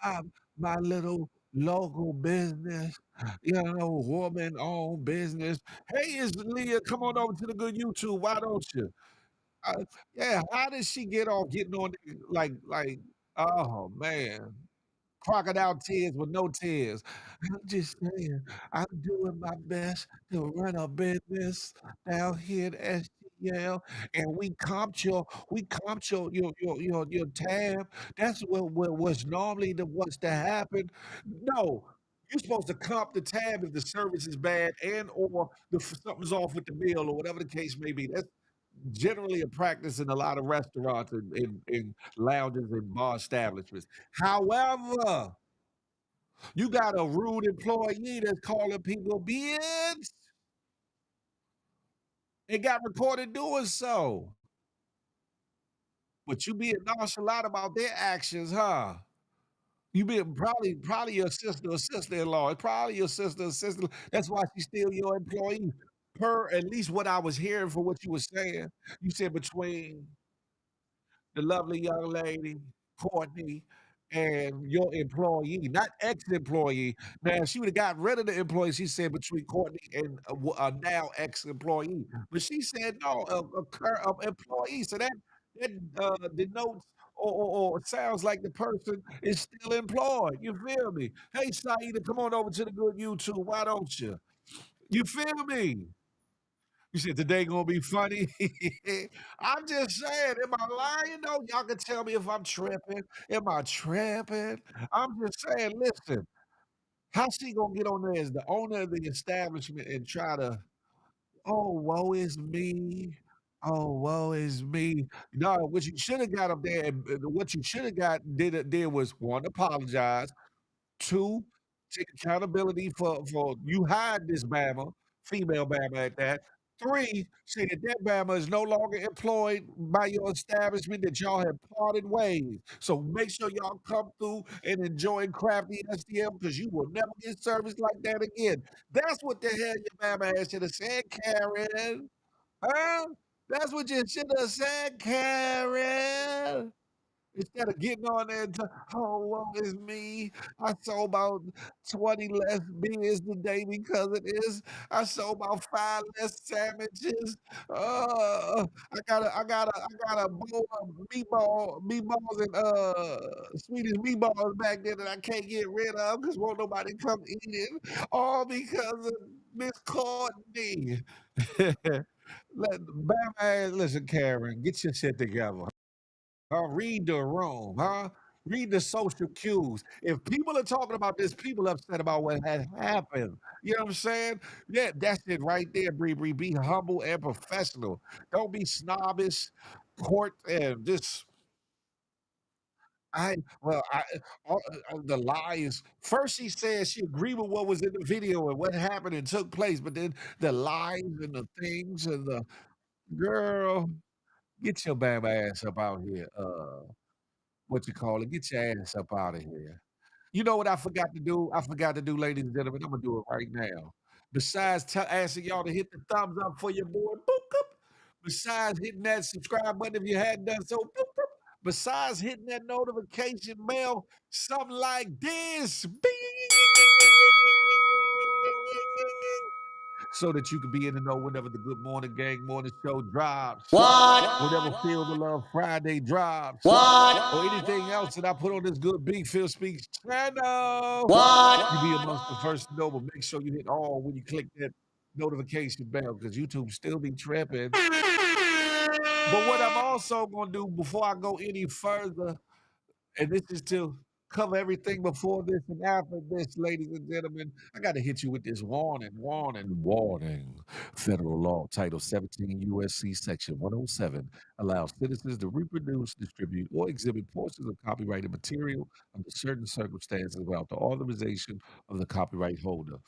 my little local business, woman-owned business. Hey, is Leah, come on over to the good YouTube. Why don't you? Uh, yeah, how did she get off getting on there like, oh man, crocodile tears with no tears. I'm just saying, I'm doing my best to run a business down here at STL, and we comped your tab. That's what was normally what's to happen. No. You're supposed to comp the tab if the service is bad and or something's off with the bill or whatever the case may be. That's generally a practice in a lot of restaurants and lounges and bar establishments. However, you got a rude employee that's calling people bitch and got recorded doing so. But you being nonchalant about their actions, huh? You being probably your sister or sister-in-law. It's probably your sister or sister. That's why she's still your employee. Per at least what I was hearing from what you were saying. You said between the lovely young lady, Courtney, and your employee, not ex-employee. Now, she would have got rid of the employee, she said, between Courtney and a now ex-employee. But she said, no, a employee. So that denotes or sounds like the person is still employed. You feel me? Hey, Saida, come on over to the good YouTube. Why don't you? You feel me? You said today gonna be funny. I'm just saying, am I lying though? Y'all can tell me if I'm tripping. Am I tripping? I'm just saying, listen, how she gonna get on there as the owner of the establishment and try to, oh, woe is me. Oh, woe is me. No, what you should have got up there and what you should have did was one, apologize. Two, take accountability for you hide this Bama, female Bama at that. Three, say that that Bama is no longer employed by your establishment, that y'all have parted ways. So make sure y'all come through and enjoy crafty SDM because you will never get service like that again. That's what the hell your Bama ass should have said, Karen. Huh? That's what you should have said, Karen. Instead of getting on there and "Oh, woe is me. I sold about 20 less beers today because of this. I sold about 5 less sandwiches. I got a bowl of meatballs and Swedish meatballs back there that I can't get rid of because won't nobody come eat it. All because of Miss Courtney." Listen, Karen, get your shit together. Read the room, huh? Read the social cues. If people are talking about this, people upset about what had happened. You know what I'm saying? Yeah, that's it right there, Bree Bree. Be humble and professional. Don't be snobbish, court, and just the lies. First, she said she agreed with what was in the video and what happened and took place, but then the lies and the things and the girl, get your bam ass up out here. What you call it, get your ass up out of here. You know what I forgot to do? I forgot to do, ladies and gentlemen. I'm gonna do it right now. Besides asking y'all to hit the thumbs up for your boy, boop, boop. Besides hitting that subscribe button if you hadn't done so, boop, boop. besides hitting that notification bell, something like this. So that you can be in the know whenever the Good Morning Gang morning show drops. Whenever Feel the Love Friday drops. Or anything else that I put on this good Big Phil Speaks channel. You be amongst the first to know, but make sure you hit all when you click that notification bell because YouTube still be tripping. But what I'm also gonna do before I go any further, and this is to cover everything before this and after this, ladies and gentlemen, I got to hit you with this warning, warning, warning. Federal law, Title 17 U.S.C. Section 107 allows citizens to reproduce, distribute, or exhibit portions of copyrighted material under certain circumstances without the authorization of the copyright holder.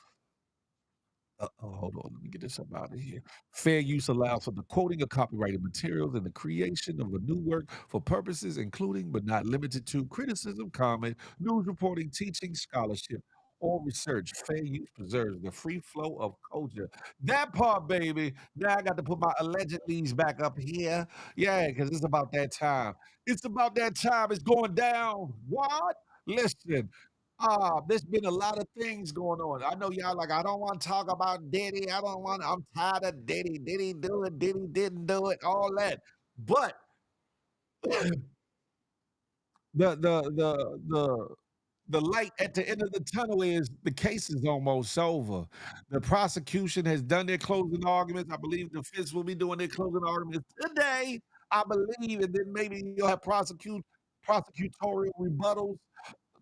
Hold on, let me get this up out of here. Fair use allows for the quoting of copyrighted materials and the creation of a new work for purposes including but not limited to criticism, comment, news reporting, teaching, scholarship, or research. Fair use preserves the free flow of culture. That part, baby. Now I got to put my allegedlys back up here. Yeah, because it's about that time. It's about that time. It's going down. What? Listen, there's been a lot of things going on. I know y'all like, I don't want to talk about Diddy. I'm tired of Diddy. Diddy do it, Diddy didn't do it, all that. But the the light at the end of the tunnel is the case is almost over. The prosecution has done their closing arguments. I believe the defense will be doing their closing arguments today. I believe, and then maybe you'll have prosecutorial rebuttals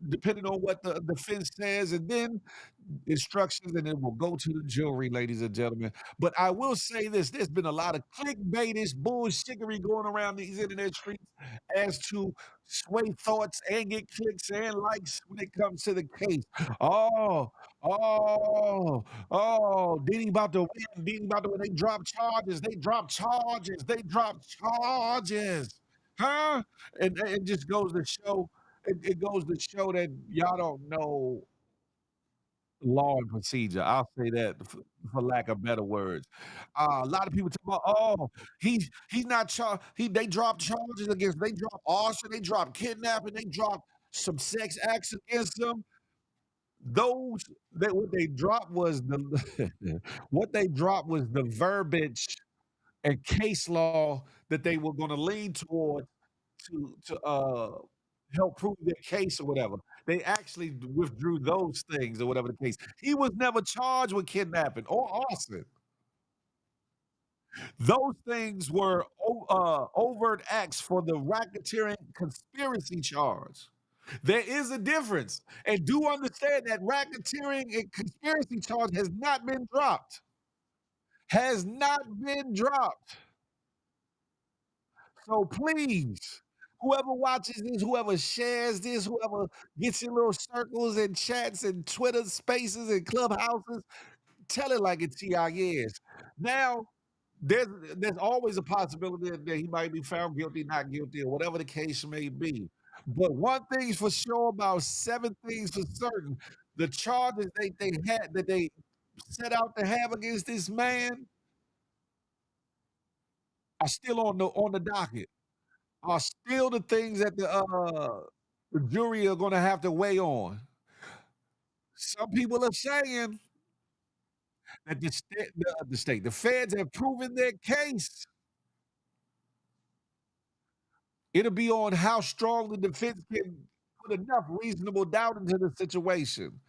depending on what the defense says, and then instructions, and it will go to the jury, ladies and gentlemen. But I will say this: there's been a lot of clickbaitish bullshittery going around these internet streets as to sway thoughts and get clicks and likes when it comes to the case. Oh, Diddy about to win. Diddy about to win. They drop charges. They drop charges. They drop charges. Huh? And it just goes to show. It goes to show that y'all don't know law and procedure. I'll say that for lack of better words. A lot of people talk about, oh, he's not charged. They dropped charges against. They dropped arson. They dropped kidnapping. They dropped some sex acts against them. Those that what they dropped was the what they dropped was the verbiage and case law that they were going to lean toward to help prove their case or whatever. They actually withdrew those things or whatever the case. He was never charged with kidnapping or arson. Those things were overt acts for the racketeering conspiracy charge. There is a difference, and do understand that racketeering and conspiracy charge has not been dropped. Has not been dropped. So please, whoever watches this, whoever shares this, whoever gets in little circles and chats and Twitter spaces and clubhouses, tell it like it's TIS. Now, there's there's always a possibility that he might be found guilty, not guilty, or whatever the case may be. But one thing's for sure, about seven things for certain. The charges they had that they set out to have against this man are still on the docket. Are still the things that the jury are gonna have to weigh on. Some people are saying that the feds have proven their case. It'll be on how strong the defense can put enough reasonable doubt into the situation.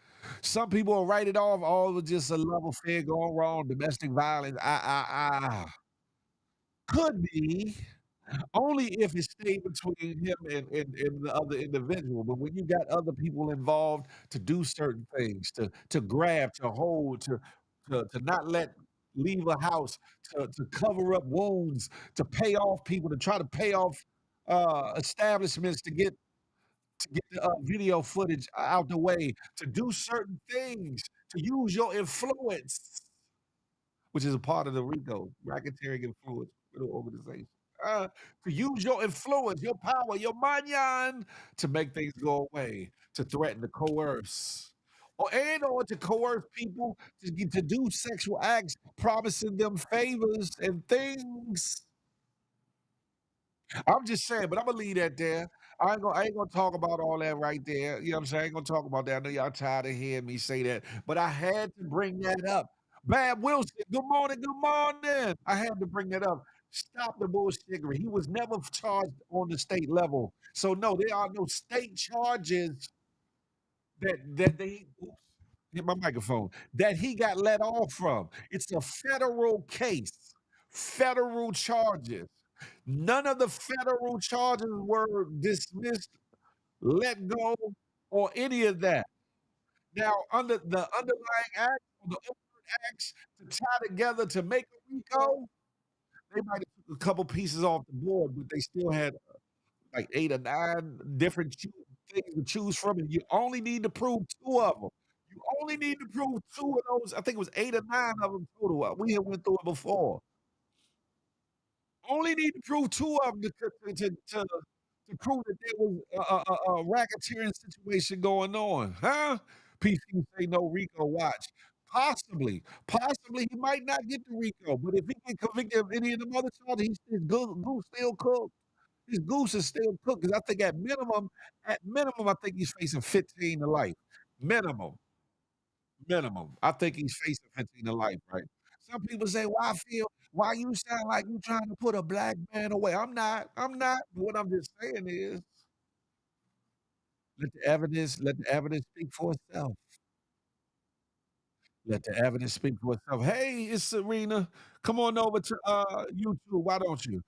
Some people will write it off, oh, it was just a love affair gone wrong, domestic violence. Could be. Only if it stayed between him and the other individual. But when you got other people involved to do certain things, to grab, to hold, to not let leave a house, to cover up wounds, to pay off people, to try to pay off establishments to get the video footage out the way, to do certain things, to use your influence, which is a part of the RICO, racketeering influence organization. Uh, to use your influence, your power, your manyan to make things go away, to threaten, to coerce, or to coerce people to do sexual acts, promising them favors and things. I'm just saying, but Imma leave that there. I ain't gonna talk about all that right there. You know what I'm saying? I ain't gonna talk about that. I know y'all tired of hearing me say that, but I had to bring that up. Bad Wilson, good morning, good morning. I had to bring that up. Stop the bullshittery. He was never charged on the state level. So no, there are no state charges that they oops, hit my microphone, that he got let off from. It's a federal case, federal charges. None of the federal charges were dismissed, let go, or any of that. Now, under the underlying act or the overt acts to tie together to make a RICO, they might have took a couple pieces off the board, but they still had like 8 or 9 different things to choose from, and you only need to prove 2 of them. You only need to prove 2 of those. I think it was 8 or 9 of them total. We had went through it before. Only need to prove 2 of them to prove that there was a racketeering situation going on, huh? PC say no RICO watch. Possibly he might not get the RICO, but if he get convicted of any of them other charges, his goose still cooked. His goose is still cooked because I think at minimum, I think he's facing 15 to life. Minimum, minimum. I think he's facing 15 to life, right? Some people say, why you sound like you trying to put a black man away? I'm not. But what I'm just saying is, let the evidence speak for itself. Let the evidence speak for itself. Hey, it's Serena. Come on over to YouTube. Why don't you?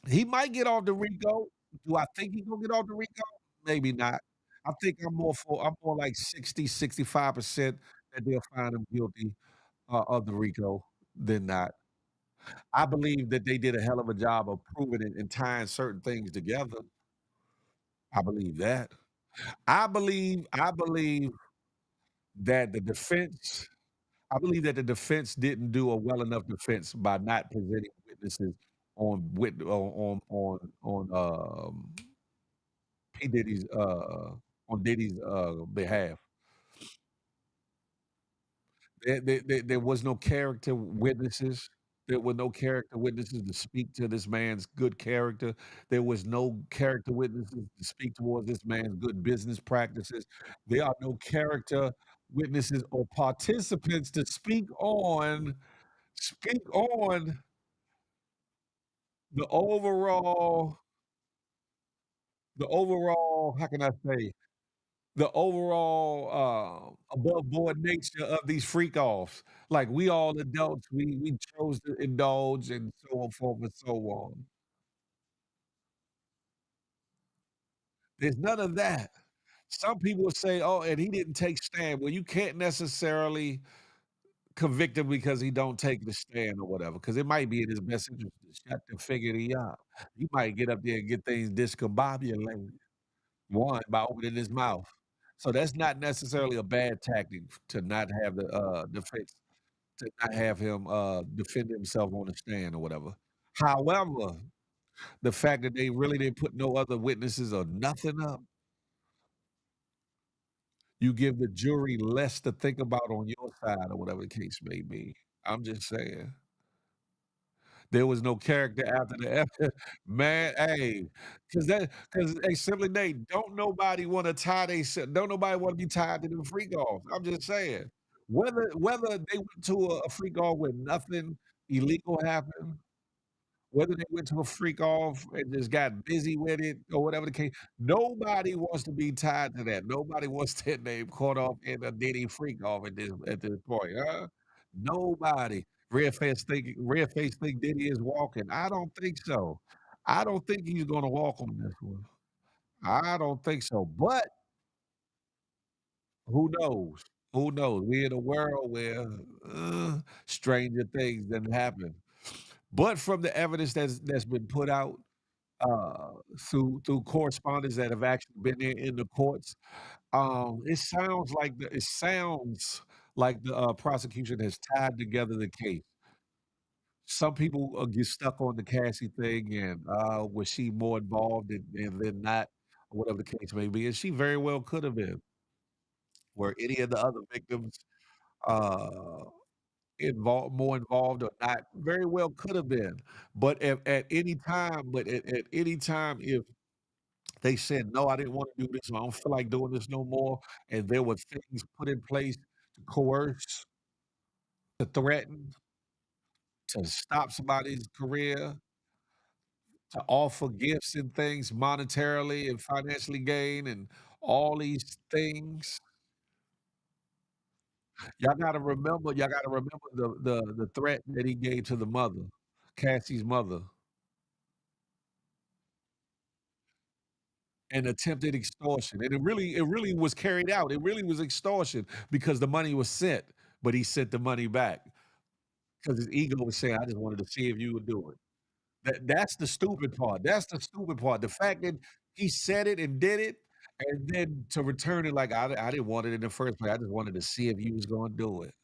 He might get off the RICO. Do I think he's gonna get off the RICO? Maybe not. I'm more like 65% that they'll find him guilty of the RICO than not. I believe that they did a hell of a job of proving it and tying certain things together. I believe that. I believe that the defense I believe that the defense didn't do a well enough defense by not presenting witnesses on P. Diddy's on Diddy's behalf. There was no character witnesses. There were no character witnesses to speak to this man's good character. There was no character witnesses to speak towards this man's good business practices. There are no character witnesses or participants to speak on the overall, how can I say, the overall above board nature of these freak offs. Like we all adults, we chose to indulge and so on forth and so on. There's none of that. Some people will say, "Oh, and he didn't take stand." Well, you can't necessarily convict him because he don't take the stand or whatever, because it might be in his best interest to shut the figure up. He might get up there and get things discombobulated. One, by opening his mouth. So that's not necessarily a bad tactic to not have the defense to not have him defend himself on the stand or whatever. However, the fact that they really didn't put no other witnesses or nothing up, you give the jury less to think about on your side or whatever the case may be. I'm just saying. There was no character after the man, hey, cause hey, simply Nate, don't nobody wanna be tied to them freak offs. I'm just saying. Whether they went to a freak off where nothing illegal happened, whether they went to a freak off and just got busy with it or whatever the case, nobody wants to be tied to that. Nobody wants their name caught off in a Diddy freak off at this point, huh? Nobody. Red face think Diddy is walking. I don't think so. I don't think he's gonna walk on this one. I don't think so. But who knows? Who knows? We in a world where stranger things didn't happen. But from the evidence that's been put out through correspondents that have actually been in the courts, it sounds like the prosecution has tied together the case. Some people get stuck on the Cassie thing, and was she more involved than not, or whatever the case may be, and she very well could have been. Were any of the other victims uh, more involved or not. Very well could have been. But at any time, if they said, "No, I didn't wanna do this, I don't feel like doing this no more," and there were things put in place to coerce, to threaten, to stop somebody's career, to offer gifts and things monetarily and financially gain and all these things. Y'all gotta remember the threat that he gave to the mother, Cassie's mother, and attempted extortion, and it really was carried out. It really was extortion because the money was sent, but he sent the money back because his ego was saying, "I just wanted to see if you would do it." That's the stupid part. That's the stupid part. The fact that he said it and did it, and then to return it like, I didn't want it in the first place. I just wanted to see if you was gonna do it."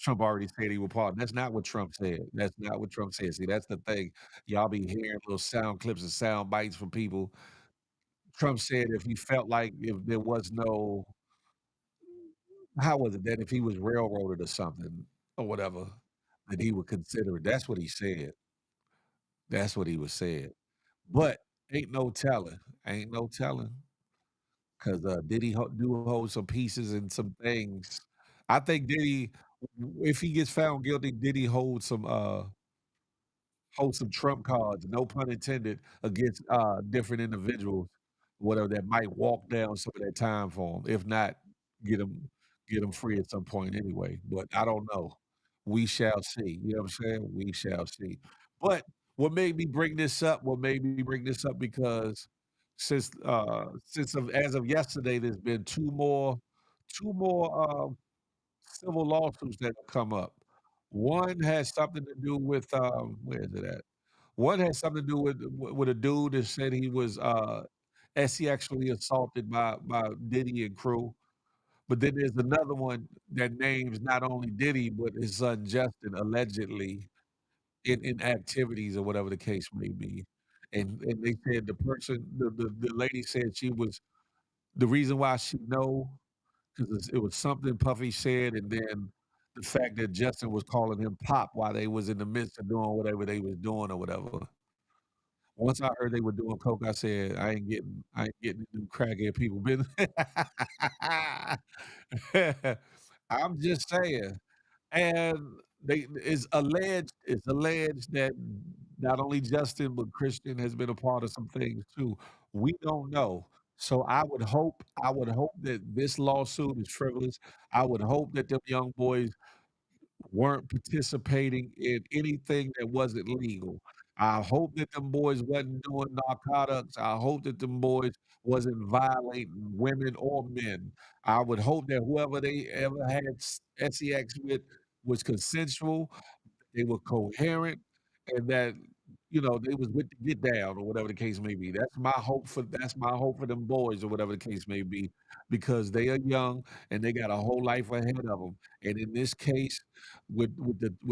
Trump already said he would pardon. That's not what Trump said. That's not what Trump said. See, that's the thing. Y'all be hearing little sound clips and sound bites from people. Trump said if he felt like if there was no how was it? That if he was railroaded or something or whatever, that he would consider it. That's what he said. That's what he was saying. But ain't no telling. Ain't no telling. 'Cause, Diddy do hold some pieces and some things. I think Diddy, if he gets found guilty, Diddy holds some trump cards, no pun intended, against, different individuals, whatever, that might walk down some of that time for him. If not, get him get him free at some point anyway, but I don't know. We shall see, you know what I'm saying? We shall see. But what made me bring this up because as of yesterday, there's been 2 more, civil lawsuits that have come up. One has something to do with, where is it at? One has something to do with a dude that said he was, sexually assaulted by Diddy and crew, but then there's another one that names not only Diddy, but his son Justin allegedly in activities or whatever the case may be, and they said the lady said she was the reason why she know 'cause it was something Puffy said, and then the fact that Justin was calling him Pop while they was in the midst of doing whatever they was doing or whatever. Once I heard they were doing coke, I said, I ain't getting into crackhead people business." I'm just saying. And it's alleged that not only Justin, but Christian has been a part of some things too. We don't know. So I would hope that this lawsuit is frivolous. I would hope that them young boys weren't participating in anything that wasn't legal. I hope that them boys wasn't doing narcotics. I hope that them boys wasn't violating women or men. I would hope that whoever they ever had sex with was consensual, they were coherent, and that, they was with the get down or whatever the case may be. That's my hope for them boys or whatever the case may be, because they are young and they got a whole life ahead of them. And in this case, with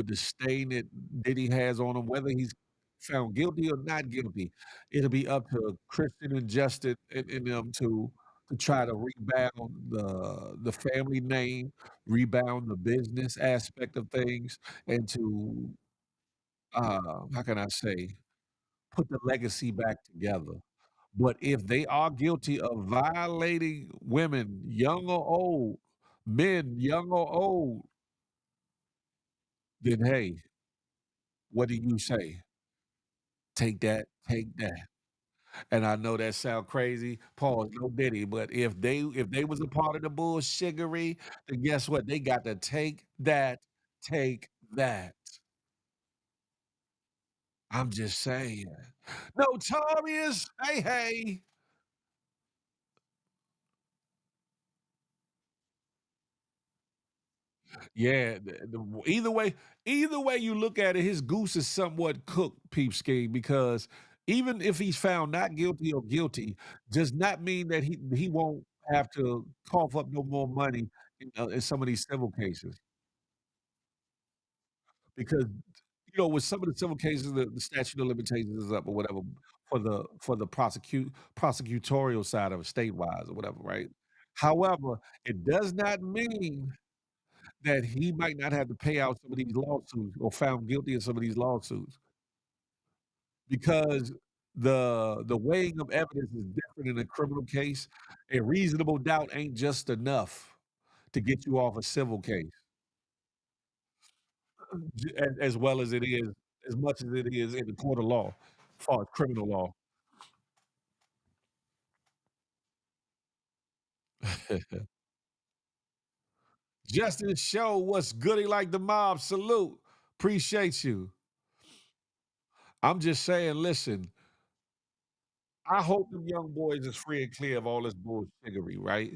the stain that Diddy has on him, whether he's found guilty or not guilty, it'll be up to Christian and Justin and them to try to rebound the family name, rebound the business aspect of things, and to how can I say, put the legacy back together. But if they are guilty of violating women, young or old, men, young or old, then hey, what do you say? Take that, take that. And I know that sound crazy, pause, no Diddy, but if they was a part of the bullshiggery, then guess what? They got to take that, take that. I'm just saying. Notorious, hey, hey. Yeah, either way you look at it, his goose is somewhat cooked, peep scheme, because even if he's found not guilty or guilty, does not mean that he won't have to cough up no more money in some of these civil cases. Because, with some of the civil cases, the statute of limitations is up or whatever for the prosecutorial side of it, state-wise or whatever, right? However, it does not mean that he might not have to pay out some of these lawsuits or found guilty in some of these lawsuits because the weighing of evidence is different in a criminal case. A reasonable doubt ain't just enough to get you off a civil case, as well as it is, as much as it is in the court of law, as far as criminal law. Justice Show, what's goody like the mob? Salute. Appreciate you. I'm just saying, listen, I hope them young boys is free and clear of all this bullshittery, right?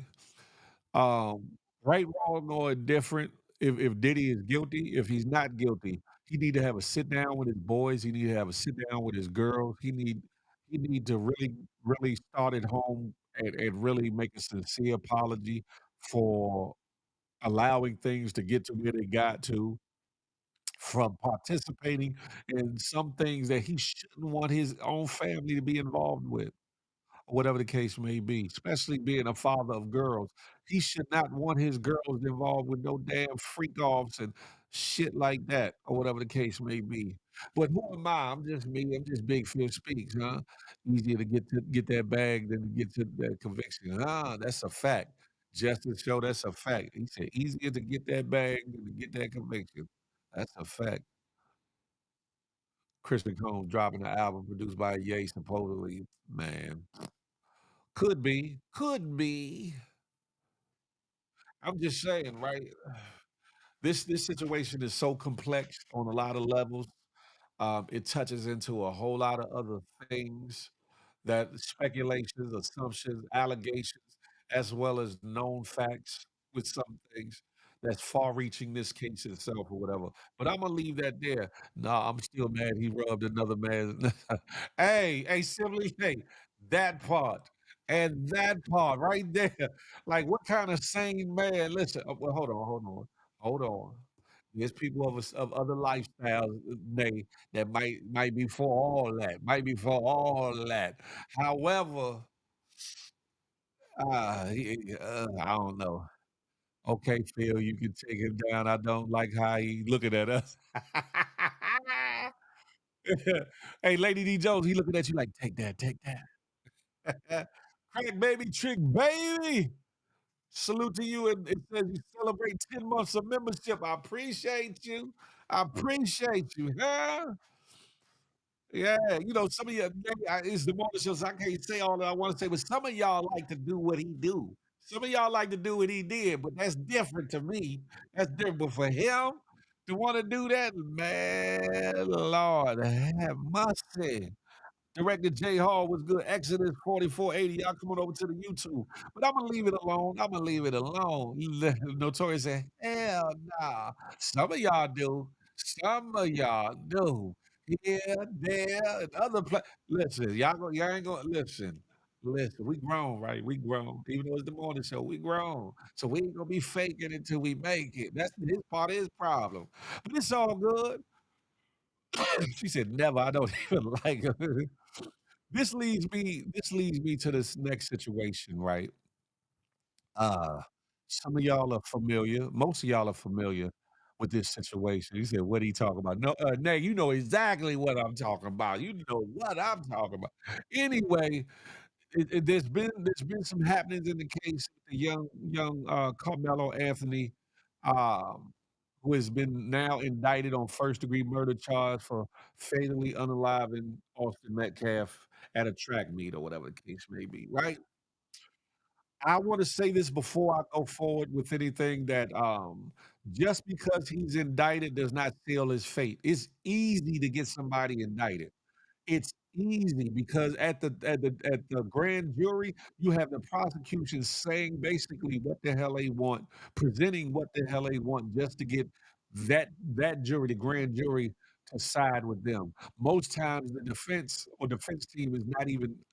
Um, right, wrong, or indifferent. If Diddy is guilty, if he's not guilty, he need to have a sit down with his boys. He need to have a sit down with his girls. He need to really start at home and really make a sincere apology for allowing things to get to where they got to, from participating in some things that he shouldn't want his own family to be involved with, or whatever the case may be, especially being a father of girls. He should not want his girls involved with no damn freak offs and shit like that, or whatever the case may be. But who am I? I'm just me. I'm just Big Phil Speaks, huh? Easier to get that bag than to get to that conviction. Ah, that's a fact. Justice Show, that's a fact. He said easier to get that bag than to get that conviction. That's a fact. Christian Cone dropping an album produced by Ye, supposedly. Man, could be, could be. I'm just saying, right? This situation is so complex on a lot of levels. It touches into a whole lot of other things, that speculations, assumptions, allegations, as well as known facts with some things that's far-reaching this case itself or whatever. But I'm gonna leave that there. Nah, I'm still mad he rubbed another man. Hey, simply, hey, that part and that part right there. Like, what kind of sane man? Listen, well, hold on. There's people of other lifestyles, Nay, that might be for all that, might be for all that. However, I don't know. Okay, Phil, you can take him down. I don't like how he looking at us. Hey, Lady D Jones, he looking at you like, take that, take that. Crack baby, trick baby. Salute to you, and it says you celebrate 10 months of membership. I appreciate you. I appreciate you, huh? Yeah, some of you, maybe it's the morning show, so I can't say all that I want to say, but some of y'all like to do what he do. Some of y'all like to do what he did, but that's different to me. That's different. But for him to want to do that, man, Lord, have mercy. Director J Hall was good. Exodus 4480. Y'all coming over to the YouTube. But I'm gonna leave it alone. I'm gonna leave it alone. Notorious said, hell nah. Some of y'all do. Some of y'all do. Here, there, and other places. Listen, y'all ain't gonna listen. Listen, we grown, right? We grown. Even though it's the morning show, we grown. So we ain't gonna be faking it till we make it. That's his part of his problem. But it's all good. She said, never. I don't even like her. This leads me to this next situation, right? Uh, some of y'all are familiar, most of y'all are familiar with this situation. You said, "What are you talking about?" No, Nay, you know exactly what I'm talking about. You know what I'm talking about. Anyway, there's been some happenings in the case with the young Carmelo Anthony, um, who has been now indicted on first-degree murder charge for fatally unaliving Austin Metcalf at a track meet or whatever the case may be, right? I wanna say this before I go forward with anything, that, just because he's indicted does not seal his fate. It's easy to get somebody indicted. It's easy because at the grand jury, you have the prosecution saying basically what the hell they want, presenting what the hell they want just to get that jury, the grand jury, to side with them. Most times the defense team is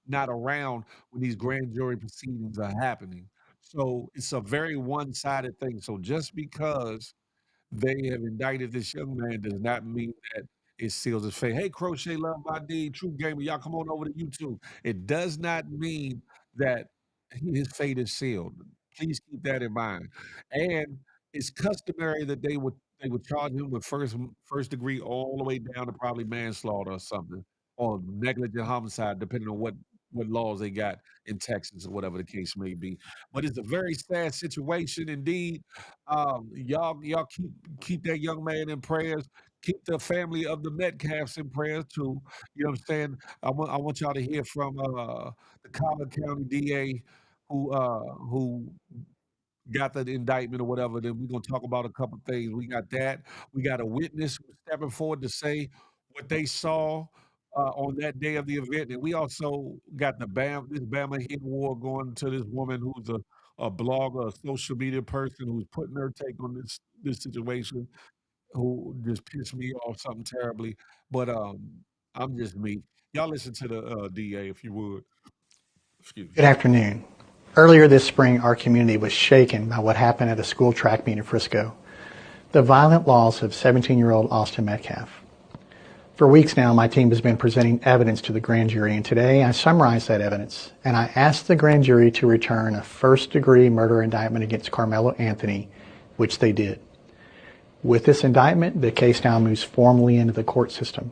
not around when these grand jury proceedings are happening. So it's a very one-sided thing. So just because they have indicted this young man does not mean that it seals his fate. Hey, Crochet Love My D, True Gamer, y'all come on over to YouTube. It does not mean that his fate is sealed. Please keep that in mind. And it's customary that they would charge him with first degree all the way down to probably manslaughter or something, or negligent homicide, depending on what laws they got in Texas or whatever the case may be. But it's a very sad situation indeed. Y'all keep that young man in prayers. Keep the family of the Metcalfs in prayers too. You know what I'm saying? I want y'all to hear from the Cobb County DA who got the indictment or whatever. Then we're gonna talk about a couple things. We got that. We got a witness who's stepping forward to say what they saw on that day of the event, and we also got this Bama hit war going to this woman who's a blogger, a social media person who's putting her take on this situation, who just pissed me off something terribly. But I'm just me. Y'all listen to the DA if you would. Excuse me.
Good afternoon. Earlier this spring, our community was shaken by what happened at a school track meet in Frisco. The violent loss of 17-year-old Austin Metcalf. For weeks now, my team has been presenting evidence to the grand jury, and today I summarized that evidence, and I asked the grand jury to return a first-degree murder indictment against Carmelo Anthony, which they did. With this indictment, the case now moves formally into the court system.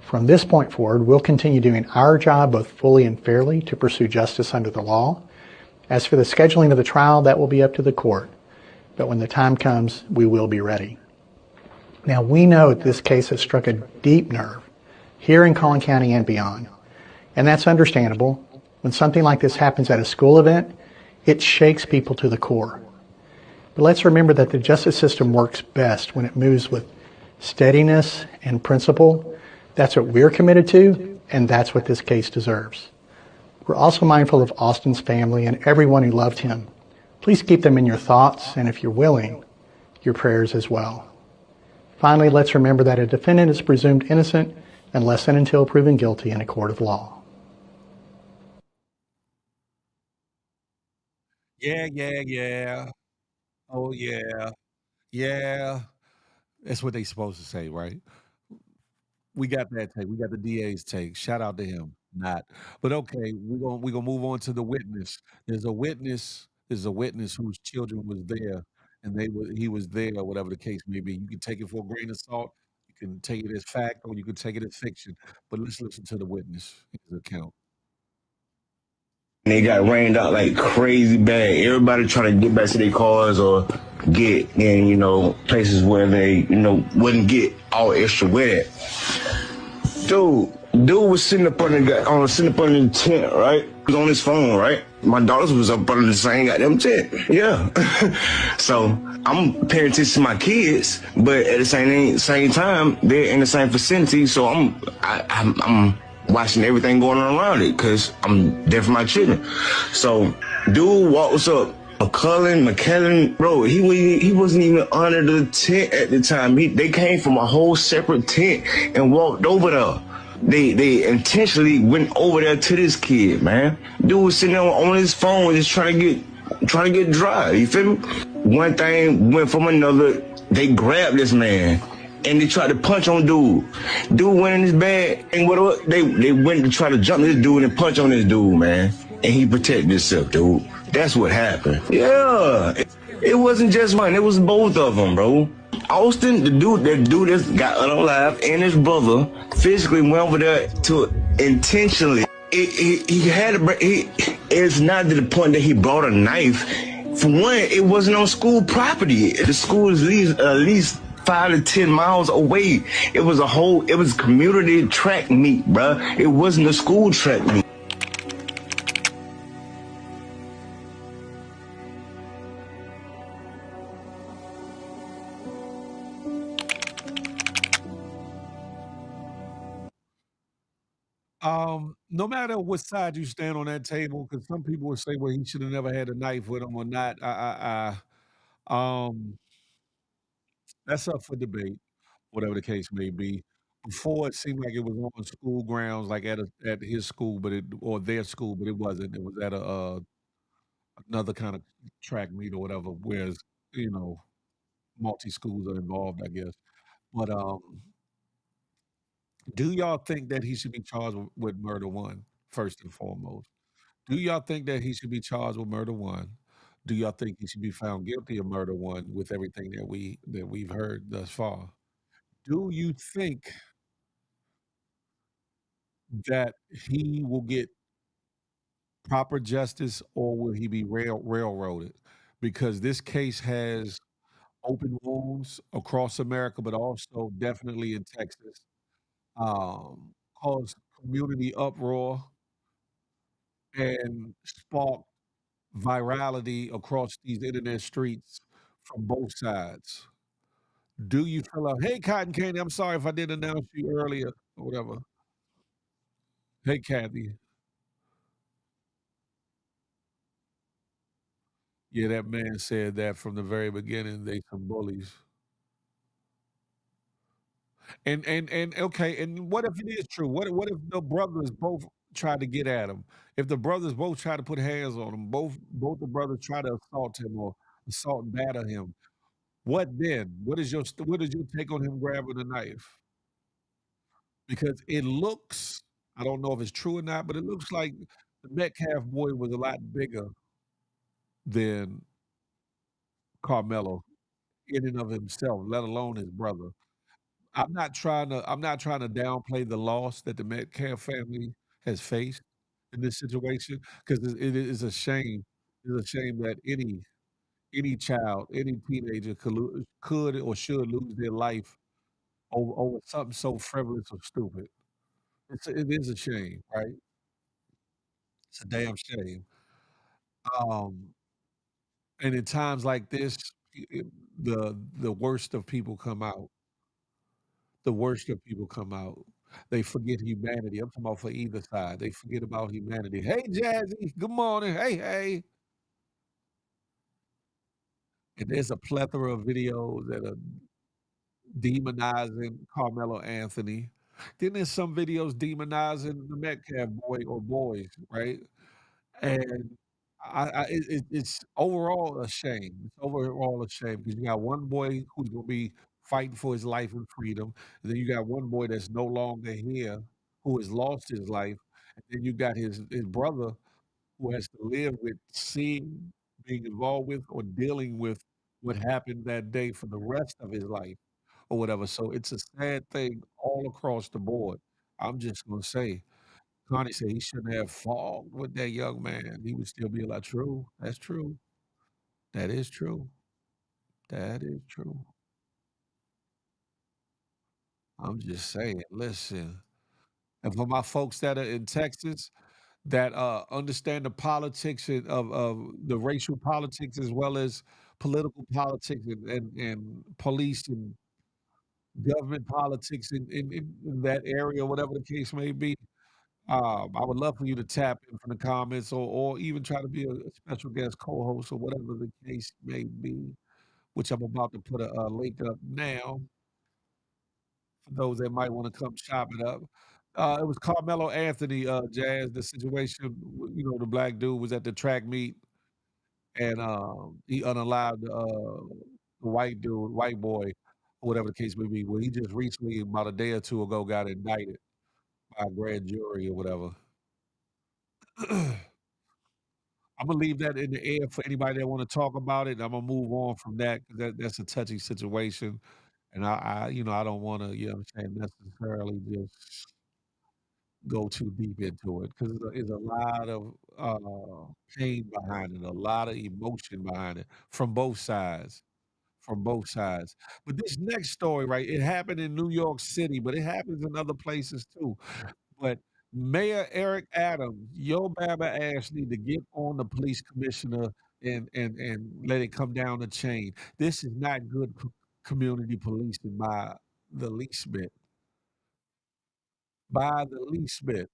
From this point forward, we'll continue doing our job both fully and fairly to pursue justice under the law. As for the scheduling of the trial, that will be up to the court. But when the time comes, we will be ready. Now, we know that this case has struck a deep nerve here in Collin County and beyond. And that's understandable. When something like this happens at a school event, it shakes people to the core. But let's remember that the justice system works best when it moves with steadiness and principle. That's what we're committed to, and that's what this case deserves. We're also mindful of Austin's family and everyone who loved him. Please keep them in your thoughts, and if you're willing, your prayers as well. Finally, let's remember that a defendant is presumed innocent unless and until proven guilty in a court of law.
Yeah, yeah, yeah. Oh yeah, yeah. That's what they supposed to say, right? We got that take. We got the DA's take. Shout out to him. Not, but okay. We're gonna move on to the witness. There's a witness. There's a witness whose children was there, and he was there, or whatever the case may be. You can take it for a grain of salt. You can take it as fact, or you can take it as fiction. But let's listen to the witness, his account.
They got rained out like crazy bad. Everybody trying to get back to their cars or get in, places where they, wouldn't get all extra wet. Dude was sitting up under the tent, right? He was on his phone, right? My daughters was up under the same goddamn tent. Yeah. So I'm paying attention to my kids, but at the same time, they're in the same vicinity. So I'm watching everything going on around it because I'm there for my children. So dude walks up. McKellen, bro, he wasn't even under the tent at the time. They came from a whole separate tent and walked over there. They intentionally went over there to this kid, man. Dude was sitting there on his phone just trying to get dry. You feel me? One thing went from another. They grabbed this man and they tried to punch on dude. Dude went in his bag and what they went to try to jump this dude and punch on this dude, man. And he protected himself, dude. That's what happened. Yeah. It wasn't just one. It was both of them, bro. Austin, that dude that got unalive, and his brother physically went over there to intentionally. It's not to the point that he brought a knife. For one, it wasn't on school property. The school is at least 5 to 10 miles away. It was a community track meet, bro. It wasn't a school track meet.
No matter what side you stand on that table, because some people would say, well, he should have never had a knife with him or not. Um, that's up for debate, whatever the case may be. Before it seemed like it was on school grounds, like at his school, or their school, but it wasn't. It was at a another kind of track meet or whatever, whereas you know multi schools are involved, I guess. But do y'all think that he should be charged with murder one first and foremost? Do y'all think that he should be charged with murder one? Do y'all think he should be found guilty of murder one with everything that we've heard thus far? Do you think that he will get proper justice or will he be railroaded? Because this case has open wounds across America, but also definitely in Texas, caused community uproar and sparked virality across these internet streets from both sides. Do you feel like, hey, Cotton Candy, I'm sorry if I didn't announce you earlier or whatever. Hey, Kathy. Yeah, that man said that from the very beginning. They some bullies. And okay, and what if it is true? What if the brothers both tried to get at him? If the brothers both try to put hands on him, both the brothers try to assault him or assault and batter him, what then? What is your take on him grabbing a knife? Because it looks, I don't know if it's true or not, but it looks like the Metcalf boy was a lot bigger than Carmelo in and of himself, let alone his brother. I'm not trying to downplay the loss that the Metcalf family has faced in this situation because it is a shame. It's a shame that any child, any teenager could or should lose their life over something so frivolous or stupid. It is a shame, right? It's a damn shame. Um, and in times like this, the worst of people come out. The worst of people come out. They forget humanity. I'm talking about for either side. They forget about humanity. Hey, Jazzy. Good morning. Hey, hey. And there's a plethora of videos that are demonizing Carmelo Anthony. Then there's some videos demonizing the Metcalf boy or boys, right? And it's overall a shame. It's overall a shame because you got one boy who's gonna be fighting for his life and freedom, and then you got one boy that's no longer here who has lost his life, and then you got his brother who has to live with seeing, being involved with, or dealing with what happened that day for the rest of his life or whatever. So it's a sad thing all across the board. I'm just gonna say Connie said he shouldn't have fought with that young man. He would still be alive. True. That's true. That is true. That is true. I'm just saying, listen. And for my folks that are in Texas that understand the politics of the racial politics as well as political politics and police and government politics in that area, whatever the case may be, I would love for you to tap in from the comments or even try to be a special guest co-host or whatever the case may be, which I'm about to put a link up now for those that might want to come chop it up. It was Carmelo Anthony, Jazz, the situation, the black dude was at the track meet and he unalived the white dude, white boy, or whatever the case may be. Well, he just recently, about a day or two ago, got indicted by a grand jury or whatever. Imma leave that in the air for anybody that wanna talk about it, Imma move on from that 'cause that's a touchy situation, and I don't wanna, what I'm saying, necessarily just go too deep into it 'cause there's a lot of, pain behind it, a lot of emotion behind it from both sides. But this next story, right, it happened in New York City, but it happens in other places too. But Mayor Eric Adams, yo baba ass need to get on the police commissioner and let it come down the chain. This is not good community policing by the least bit. By the least bit.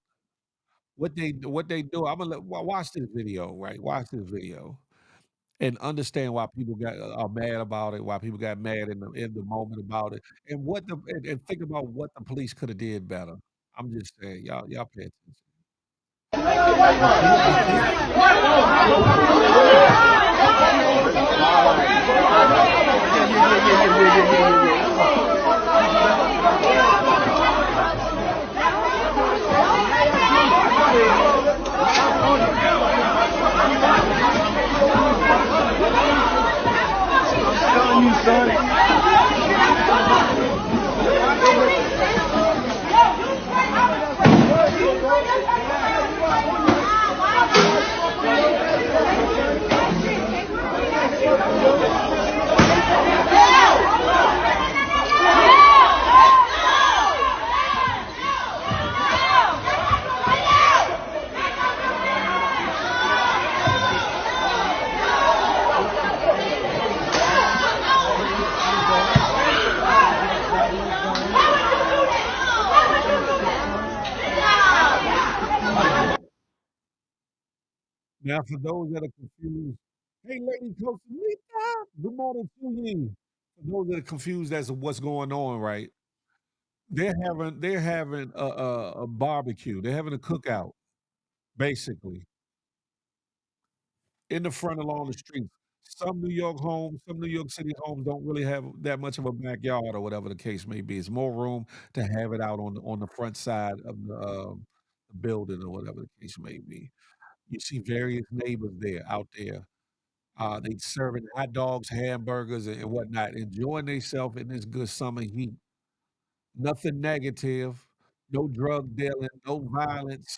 What they do, Imma watch this video, right? Watch this video and understand why people are mad about it, why people got mad in the moment about it, and and think about what the police coulda did better. I'm just saying, y'all pay attention. Now, for those that are confused, hey, Lady Coach Lisa, good morning to you. For those that are confused as to what's going on, right? They're having a barbecue. They're having a cookout, basically, in the front along the streets. Some New York City homes don't really have that much of a backyard or whatever the case may be. It's more room to have it out on the front side of the building or whatever the case may be. You see various neighbors there out there. They serving hot dogs, hamburgers, and whatnot, enjoying themselves in this good summer heat. Nothing negative, no drug dealing, no violence,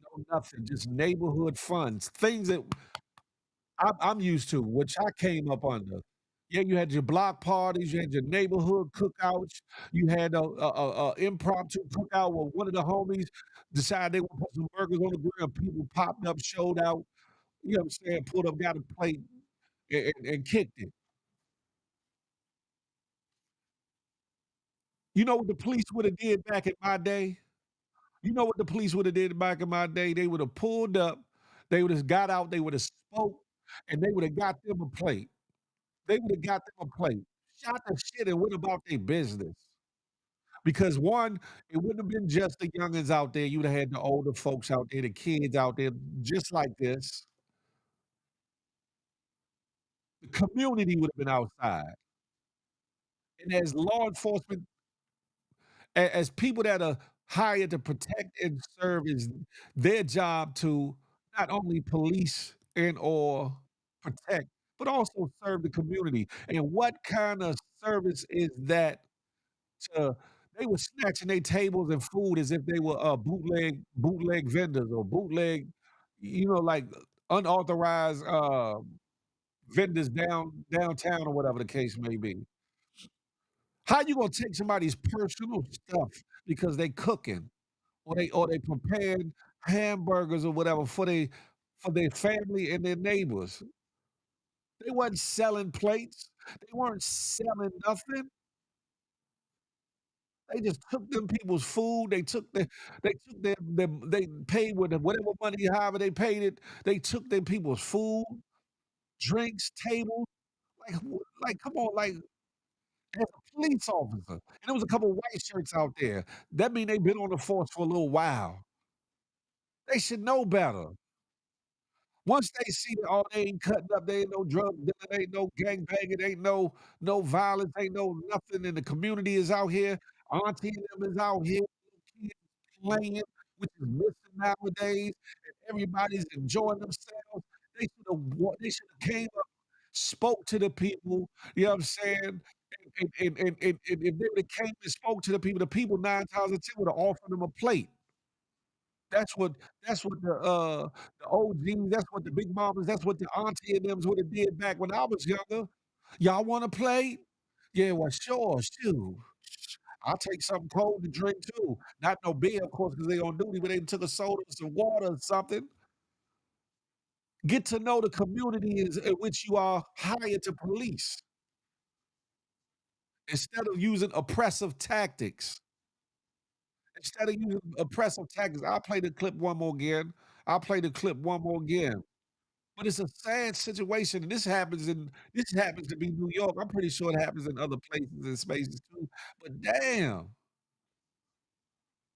no nothing. Just neighborhood fun, things that I'm used to, which I came up under. Yeah, you had your block parties, you had your neighborhood cookouts, you had a impromptu cookout where one of the homies decided they would put some burgers on the grill. People popped up, showed out. You know what I'm saying? Pulled up, got a plate, and kicked it. You know what the police would have did back in my day? You know what the police would have did back in my day? They would have pulled up, they would have got out, they would have spoke, and they would have got them a plate. They would have got them a plate, shot the shit and went about their business. Because one, it wouldn't have been just the youngins out there. You'd have had the older folks out there, the kids out there, just like this. The community would have been outside. And as law enforcement, as people that are hired to protect and serve, is their job to not only police and or protect, but also serve the community. And what kind of service is that to they were snatching their tables and food as if they were, bootleg vendors or bootleg, like unauthorized, vendors downtown or whatever the case may be. How you gonna take somebody's personal stuff because they cooking or they preparing hamburgers or whatever for their family and their neighbors? They wasn't selling plates. They weren't selling nothing. They just took them people's food. They paid with whatever money, however they paid it. They took them people's food, drinks, tables. Like, come on, like as a police officer, and there was a couple white shirts out there. That mean they been on the force for a little while. They should know better. Once they see that, oh, they ain't cutting up, they ain't no drug dealing, ain't no gang banging, ain't no violence, ain't no nothing, and the community is out here. Auntie and them is out here, little kids playing, which is missing nowadays, and everybody's enjoying themselves. They should have came up, spoke to the people. You know what I'm saying? And if they would have came and spoke to the people 9 times out of 10 would have offered them a plate. That's what that's what the OGs, that's what the big mamas, that's what the auntie and thems would have did back when I was younger. "Y'all wanna play?" "Yeah, well, sure, shoot. I'll take something cold to drink too." Not no beer, of course, because they on duty, but they took a soda or some water or something. Get to know the community in which you are hired to police instead of using oppressive tactics. Instead of using oppressive tactics, I'll play the clip one more again. I'll play the clip one more again. But it's a sad situation, and this happens to be New York. I'm pretty sure it happens in other places and spaces too. But damn.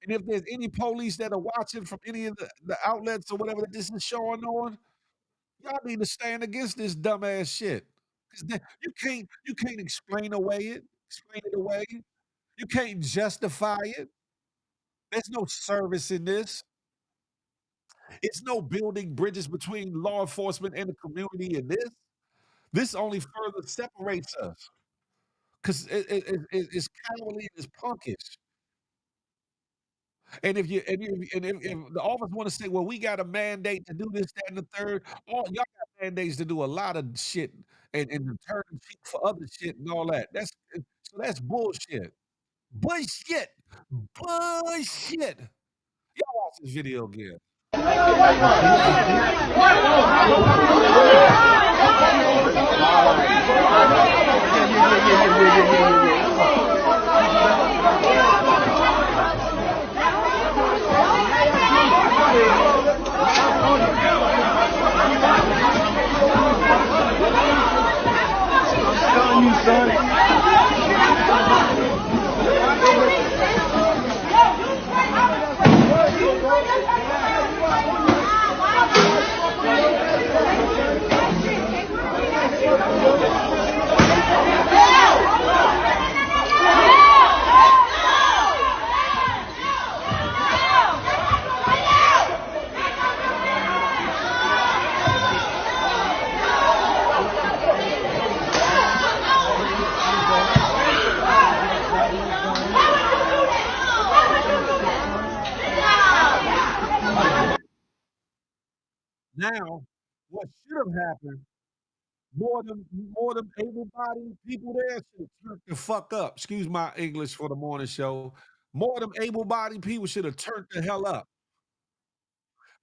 And if there's any police that are watching from any of the outlets or whatever that this is showing on, y'all need to stand against this dumbass shit. 'Cause you can't explain it away. You can't justify it. There's no service in this. It's no building bridges between law enforcement and the community in this. This only further separates us. 'Cause it's cowardly and it's punkish. And if the office want to say, well, we got a mandate to do this, that, and the third, all y'all got mandates to do a lot of shit and to turn the cheek for other shit and all that. That's bullshit. Bullshit. Bullshit. Y'all watch this video again. Now, what should have happened, more than able-bodied people there should have turned the fuck up. Excuse my English for the morning show. More than able-bodied people should have turned the hell up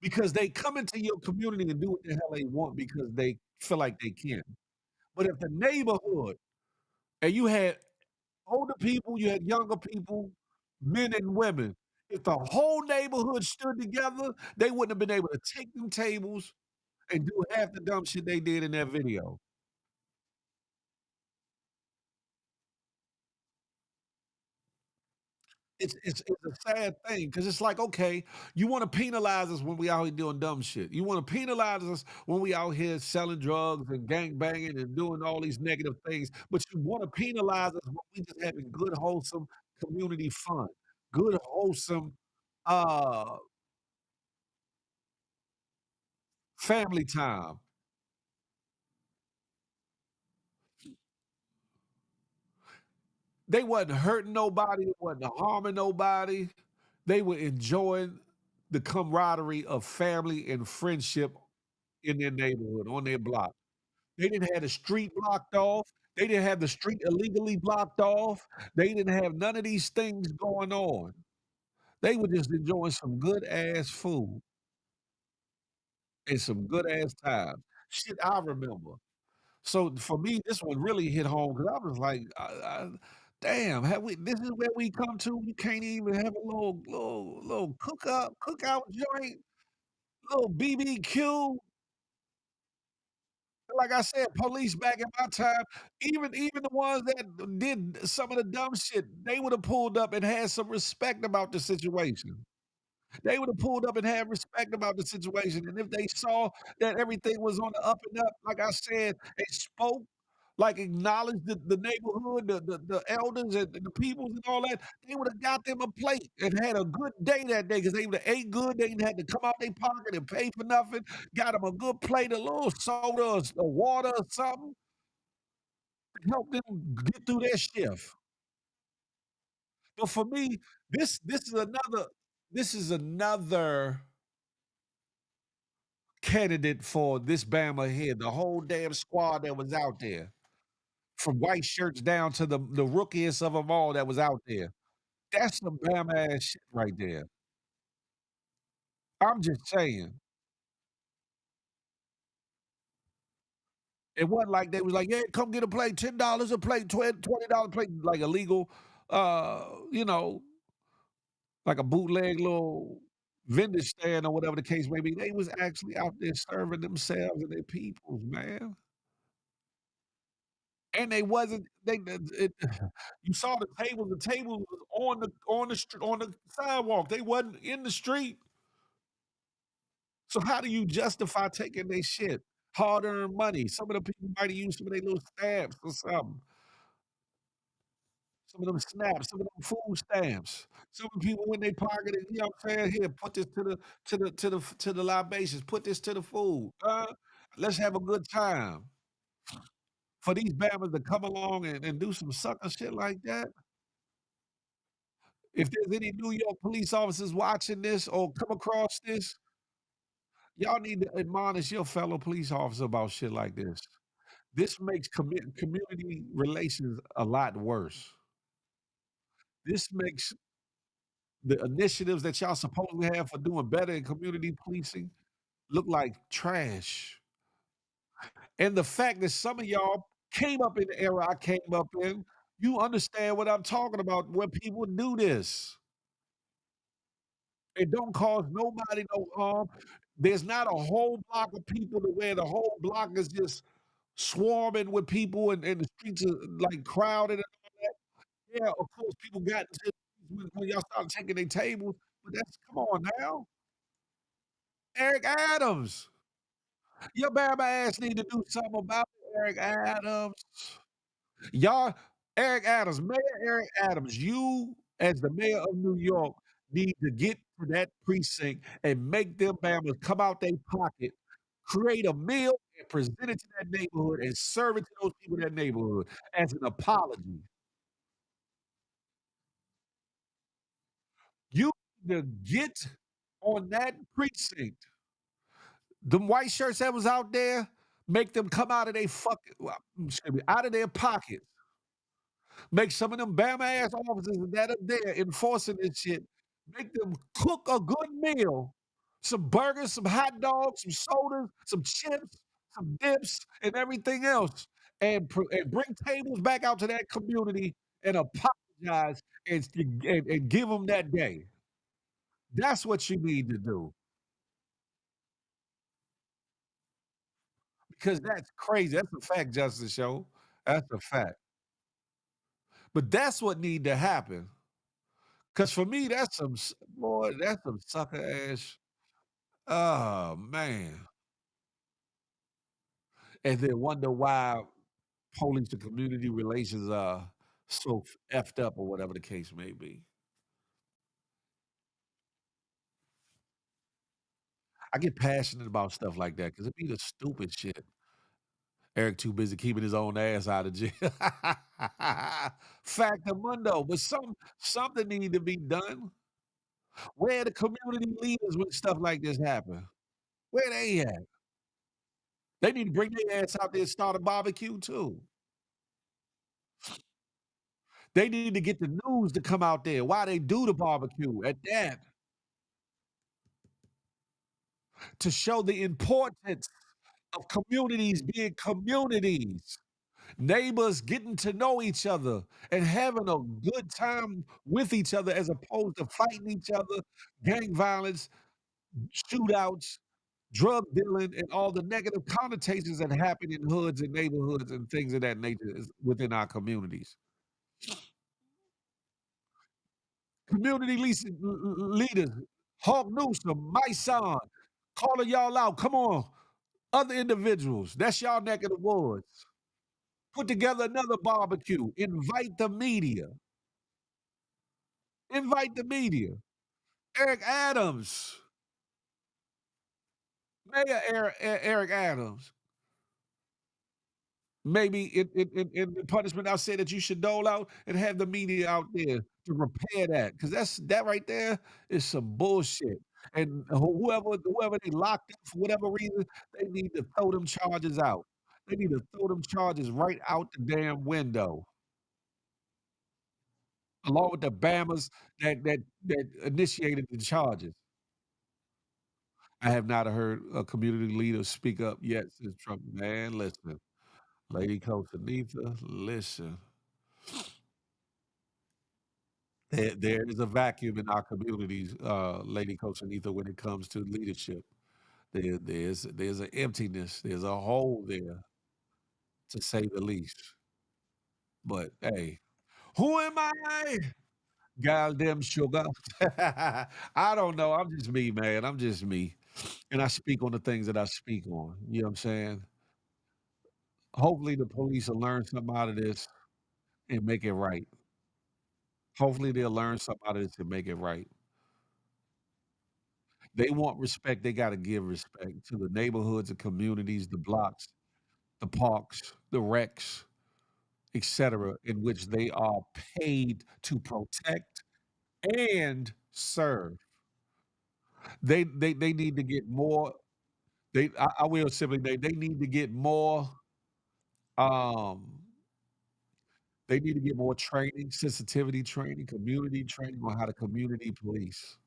because they come into your community and do what the hell they want because they feel like they can. But if the neighborhood and you had older people, you had younger people, men and women, if the whole neighborhood stood together, they wouldn't have been able to take them tables and do half the dumb shit they did in that video. It's a sad thing because it's like, okay, you want to penalize us when we out here doing dumb shit. You want to penalize us when we out here selling drugs and gang banging and doing all these negative things, but you want to penalize us when we just having good, wholesome community fun, good, wholesome uh family time. They wasn't hurting nobody, they wasn't harming nobody. They were enjoying the camaraderie of family and friendship in their neighborhood, on their block. They didn't have the street blocked off. They didn't have the street illegally blocked off. They didn't have none of these things going on. They were just enjoying some good ass food and some good ass time. Shit, I remember. So for me, this one really hit home because I was like, "Damn, have we? This is where we come to. You can't even have a little cookout joint, little BBQ." Like I said, police back in my time, even the ones that did some of the dumb shit, they would have pulled up and had some respect about the situation. They would have pulled up and had respect about the situation, and if they saw that everything was on the up and up, like I said, they spoke, like acknowledged the neighborhood, the elders and the peoples and all that, they would have got them a plate and had a good day that day because they would have ate good. They didn't have to come out their pocket and pay for nothing. Got them a good plate, a little soda, or water, or something to help them get through their shift. But for me, this is another candidate for this Bama here, the whole damn squad that was out there, from white shirts down to the rookiest of them all that was out there. That's some Bama ass shit right there. I'm just saying. It wasn't like they was like, "Yeah, come get a plate, $10 a plate, $20 plate," like illegal, you know, like a bootleg little vending stand or whatever the case may be. They was actually out there serving themselves and their peoples, man. And they wasn't they it you saw the tables was on the sidewalk, they wasn't in the street. So how do you justify taking their shit? Hard-earned money. Some of the people might have used some of their little stamps or something. Some of them snaps, some of them food stamps. Some of the people when they pocket it, you know what I'm saying? "Here, put this to the libations, put this to the food. Let's have a good time." For these Bammers to come along and do some sucker shit like that, If there's any New York police officers watching this or come across this, y'all need to admonish your fellow police officer about shit like this. This makes community relations a lot worse. This makes the initiatives that y'all supposedly have for doing better in community policing look like trash. And the fact that some of y'all came up in the era I came up in, you understand what I'm talking about when people do this. It don't cause nobody no harm. There's not a whole block of people to where the whole block is just swarming with people and the streets are like crowded and all that. Yeah, of course, people got into when y'all started taking their tables, but that's come on now. Eric Adams. Your Bama ass need to do something about it, Eric Adams. Y'all, Eric Adams, Mayor Eric Adams, you as the mayor of New York need to get to that precinct and make them Bammers come out their pocket, create a meal and present it to that neighborhood and serve it to those people in that neighborhood as an apology. You need to get on that precinct. Them white shirts that was out there, make them come out of their fucking excuse me, out of their pockets. Make some of them Bama ass officers that are there enforcing this shit, make them cook a good meal, some burgers, some hot dogs, some sodas, some chips, some dips, and everything else, and bring tables back out to that community and apologize and give them that day. That's what you need to do because that's crazy. That's a fact, Justice Show. That's a fact. But that's what need to happen. Cause for me, that's boy, that's some sucker ass. Oh man. And then wonder why police and community relations are so effed up or whatever the case may be. I get passionate about stuff like that because it be the stupid shit. Eric too busy keeping his own ass out of jail. Fact of mundo, but something need to be done. Where are the community leaders when stuff like this happen? Where they at? They need to bring their ass out there and start a barbecue too. They need to get the news to come out there while they do the barbecue at that to show the importance of communities being communities, neighbors getting to know each other and having a good time with each other as opposed to fighting each other, gang violence, shootouts, drug dealing, and all the negative connotations that happen in hoods and neighborhoods and things of that nature within our communities. Community leaders, Hawk Newsom, my son, calling y'all out. Come on, other individuals. That's y'all neck of the woods. Put together another barbecue. Invite the media. Invite the media. Eric Adams, Mayor Eric Adams. Maybe in the punishment I say that you should dole out and have the media out there to repair that because that right there is some bullshit. And whoever they locked up for whatever reason, they need to throw them charges out. They need to throw them charges right out the damn window, along with the Bamas that initiated the charges. I have not heard a community leader speak up yet since Trump. Man, listen, Lady Coach Anita, listen. There is a vacuum in our communities, Lady Coach Anita, when it comes to leadership. There's an emptiness, there's a hole there, to say the least. But hey, who am I? Goddamn sugar. I don't know. I'm just me, man. I'm just me. And I speak on the things that I speak on. You know what I'm saying? Hopefully the police will learn something out of this and make it right. Hopefully they'll learn something out of this and make it right. They want respect, they gotta give respect to the neighborhoods and communities, the blocks, the parks, the recs, etcetera, in which they are paid to protect and serve. They need to get more. I will simply they need to get more. Um, they need to get more training, sensitivity training, community training on how to community police.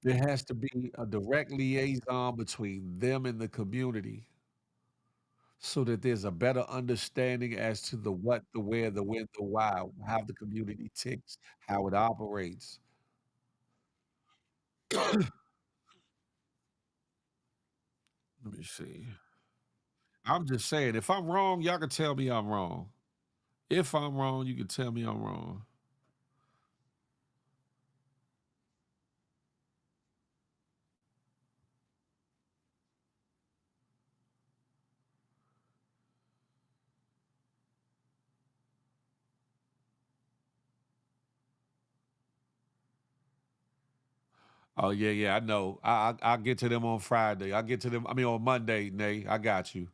There has to be a direct liaison between them and the community so that there's a better understanding as to the what, the where, the when, the why, how the community ticks, how it operates. Let me see. I'm just saying, if I'm wrong, y'all can tell me I'm wrong. If I'm wrong, you can tell me I'm wrong. Oh yeah, yeah, I know. I'll get to them on Friday. I'll get to them. I mean on Monday, Nay. I got you.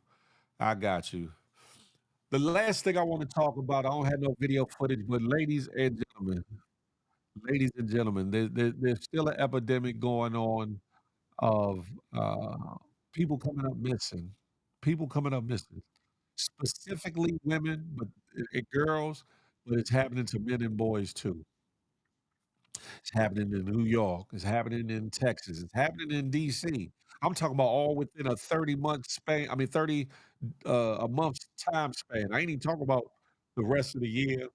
I got you. The last thing I want to talk about, I don't have no video footage, but ladies and gentlemen, there's still an epidemic going on of people coming up missing. People coming up missing. Specifically women, but girls, but it's happening to men and boys too. It's happening in New York. It's happening in Texas. It's happening in DC. I'm talking about all within a 30-month span. I mean, 30 a month's time span. I ain't even talking about the rest of the year,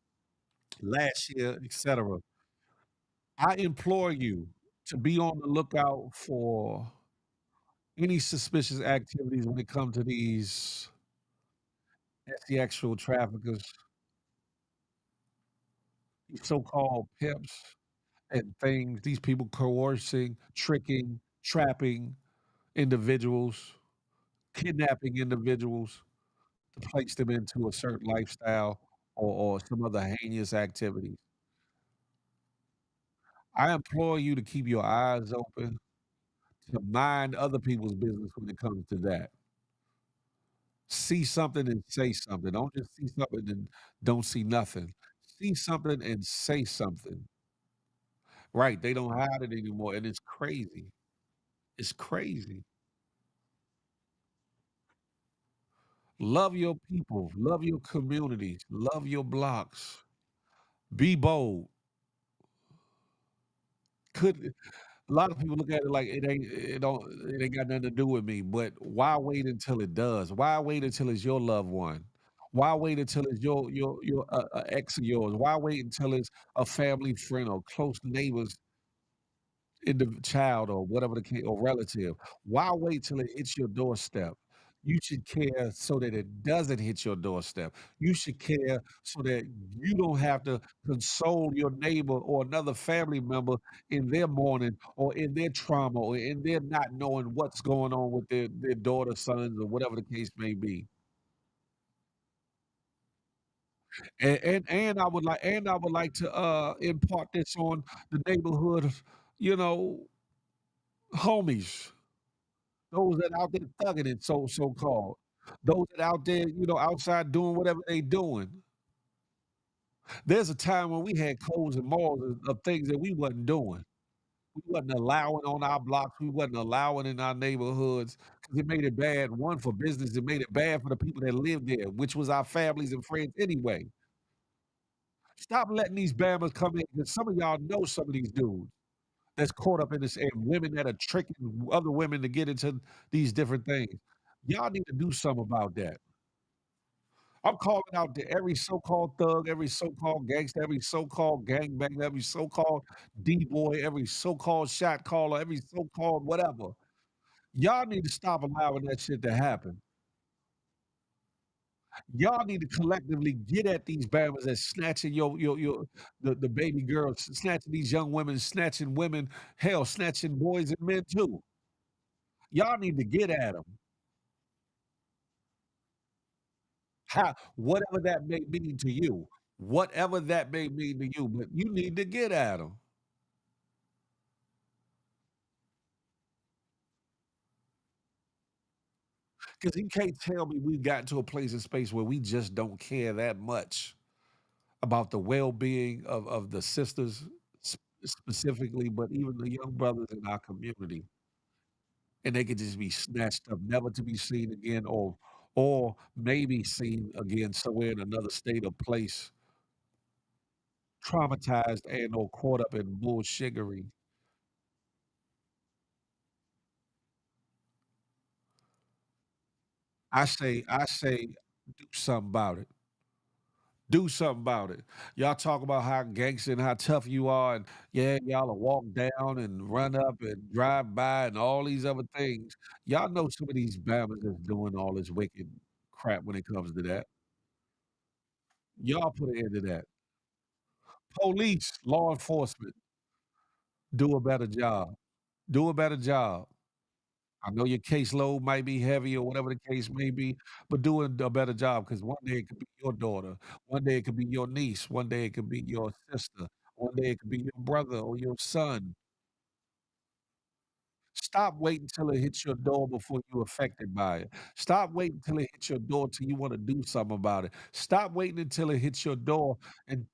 last year, etc. I implore you to be on the lookout for any suspicious activities when it comes to these sexual traffickers, these so-called pimps and things. These people coercing, tricking, trapping individuals, kidnapping individuals to place them into a certain lifestyle or some other heinous activities. I implore you to keep your eyes open, to mind other people's business when it comes to that. See something and say something. Don't just see something and don't see nothing. See something and say something. Right, they don't hide it anymore, and it's crazy. It's crazy. Love your people, love your communities, love your blocks. Be bold. Could a lot of people look at it like it ain't got nothing to do with me, but why wait until it does? Why wait until it's your loved one? Why wait until it's your ex of yours? Why wait until it's a family friend or close neighbors in the child or whatever the case or relative? Why wait till it hits your doorstep? You should care so that it doesn't hit your doorstep. You should care so that you don't have to console your neighbor or another family member in their mourning or in their trauma or in their not knowing what's going on with their daughter, sons, or whatever the case may be. And I would like to impart this on the neighborhood, you know, homies. Those that out there thugging it, so-called. Those that out there, outside doing whatever they doing. There's a time when we had codes and morals of things that we wasn't doing. We wasn't allowing on our blocks, we wasn't allowing in our neighborhoods because it made it bad, one, for business, it made it bad for the people that lived there, which was our families and friends anyway. Stop letting these bammers come in, because some of y'all know some of these dudes that's caught up in this and women that are tricking other women to get into these different things. Y'all need to do something about that. I'm calling out to every so-called thug, every so-called gangster, every so-called gangbanger, every so-called D-boy, every so-called shot caller, every so-called whatever. Y'all need to stop allowing that shit to happen. Y'all need to collectively get at these bammers that's snatching the baby girls, snatching these young women, snatching women, hell, snatching boys and men too. Y'all need to get at them. How whatever that may mean to you, whatever that may mean to you, but you need to get at them. Because you can't tell me we've gotten to a place in space where we just don't care that much about the well-being of the sisters specifically, but even the young brothers in our community, and they could just be snatched up, never to be seen again, or maybe seen again somewhere in another state or place, traumatized and or caught up in bullshiggery. I say, do something about it. Do something about it. Y'all talk about how gangster and how tough you are, and yeah, y'all will walk down and run up and drive by and all these other things. Y'all know some of these Bammers that's doing all this wicked crap when it comes to that. Y'all put an end to that. Police, law enforcement, do a better job. Do a better job. I know your caseload might be heavy or whatever the case may be, but do a better job because one day it could be your daughter, one day it could be your niece, one day it could be your sister, one day it could be your brother or your son. Stop waiting till it hits your door before you're affected by it. Stop waiting till it hits your door till you want to do something about it. Stop waiting until it hits your door and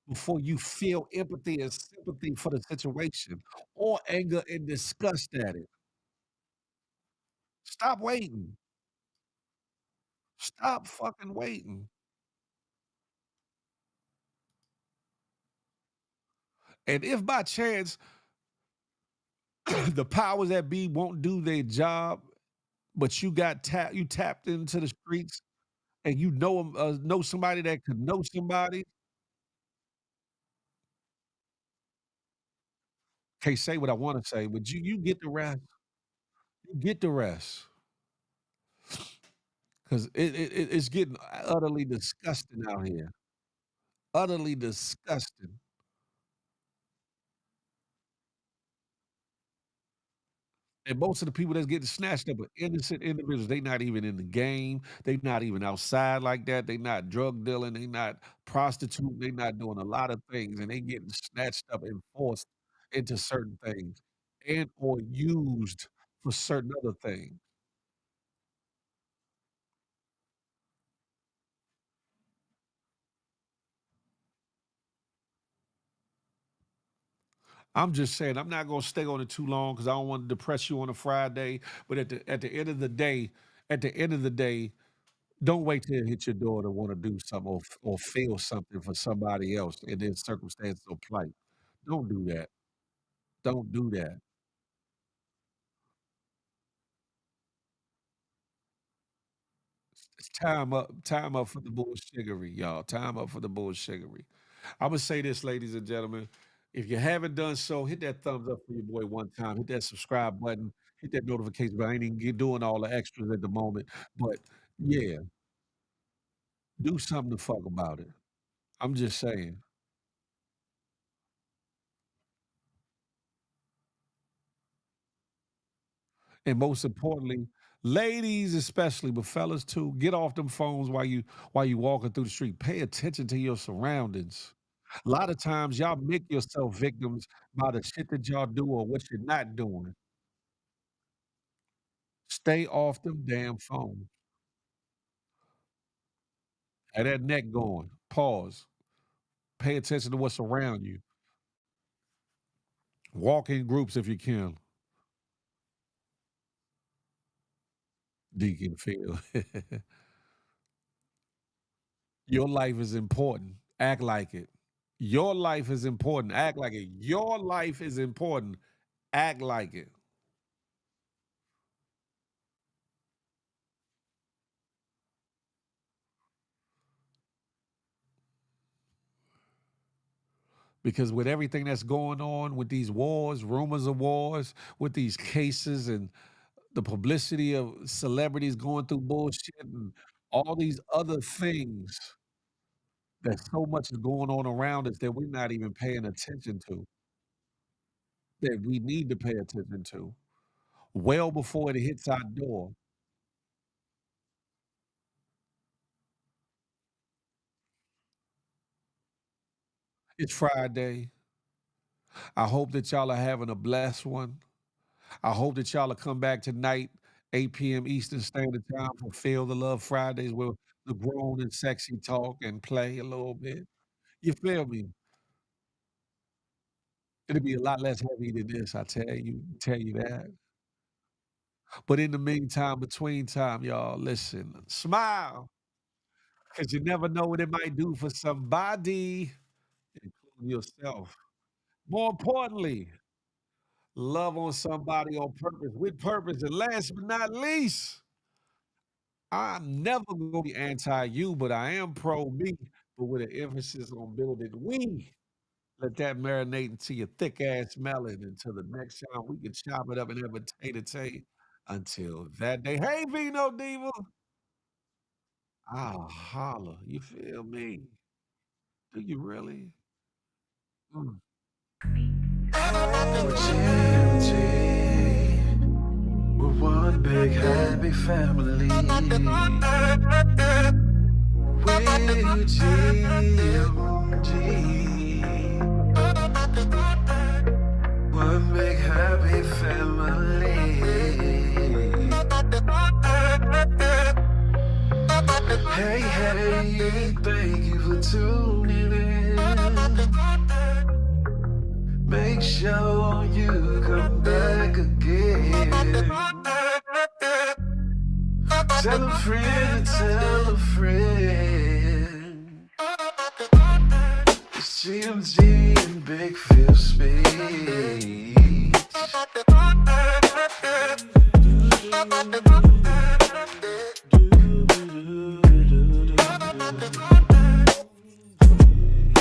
before you feel empathy and sympathy for the situation or anger and disgust at it. Stop waiting. Stop fucking waiting. And if by chance the powers that be won't do their job, but you tapped into the streets and you know somebody that could know somebody, can't say what I want to say, but you get the rest. You get the rest because it's getting utterly disgusting out here. Utterly disgusting. And most of the people that's getting snatched up are innocent individuals. They not even in the game. They not even outside like that. They not drug dealing. They not prostituting. They not doing a lot of things, and they getting snatched up and forced into certain things, and or used for certain other things. I'm just saying, I'm not gonna stay on it too long because I don't want to depress you on a Friday. But at the end of the day, at the end of the day, don't wait till it hit your door to want to do something or feel something for somebody else in their circumstances or plight. Don't do that. Don't do that. It's time up for the bullshiggery, y'all. Time up for the bullshiggery. I'm gonna say this, ladies and gentlemen. If you haven't done so, hit that thumbs up for your boy one time. Hit that subscribe button. Hit that notification button. I ain't even doing all the extras at the moment, but yeah, do something to fuck about it. I'm just saying. And most importantly, ladies especially, but fellas too, get off them phones while you walking through the street. Pay attention to your surroundings. A lot of times y'all make yourself victims by the shit that y'all do or what you're not doing. Stay off them damn phones. Have that neck going. Pause. Pay attention to what's around you. Walk in groups if you can. Deacon Phil. Your life is important. Act like it. Your life is important. Act like it. Your life is important. Act like it. Because with everything that's going on with these wars, rumors of wars, with these cases and the publicity of celebrities going through bullshit and all these other things, that so much is going on around us that we're not even paying attention to, that we need to pay attention to. Well before it hits our door. It's Friday. I hope that y'all are having a blessed one. I hope that y'all will come back tonight 8 p.m. Eastern Standard Time for Feel the Love Fridays where the grown and sexy talk and play a little bit. You feel me? It'll be a lot less heavy than this, I tell you that. But in the meantime, between time, y'all, listen, smile, because you never know what it might do for somebody, including yourself. More importantly, love on somebody on purpose, with purpose. And last but not least, I'm never gonna be anti you, but I am pro me, but with an emphasis on building we. Let that marinate into your thick ass melon until the next time we can chop it up and have a tater. Until that day. Hey, Vino Diva. I'll holler. You feel me? Do you really? Mm.
GMG, we're one big happy family. We're GMG, one big happy family. Hey, hey, thank you for tuning in. Make sure you come back again. Tell a friend, tell a friend. It's GMG and Big Phil speech.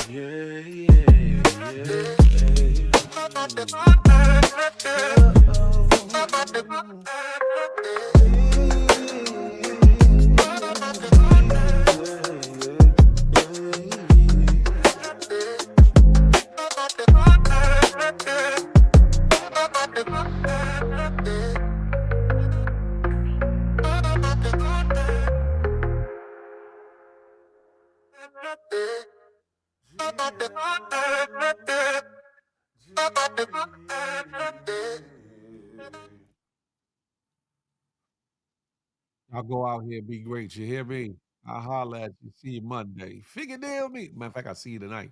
Yeah,
I'll go out here and be great. You hear me? I'll holler at you. See you Monday. Figure deal me. Matter of fact, I'll see you tonight.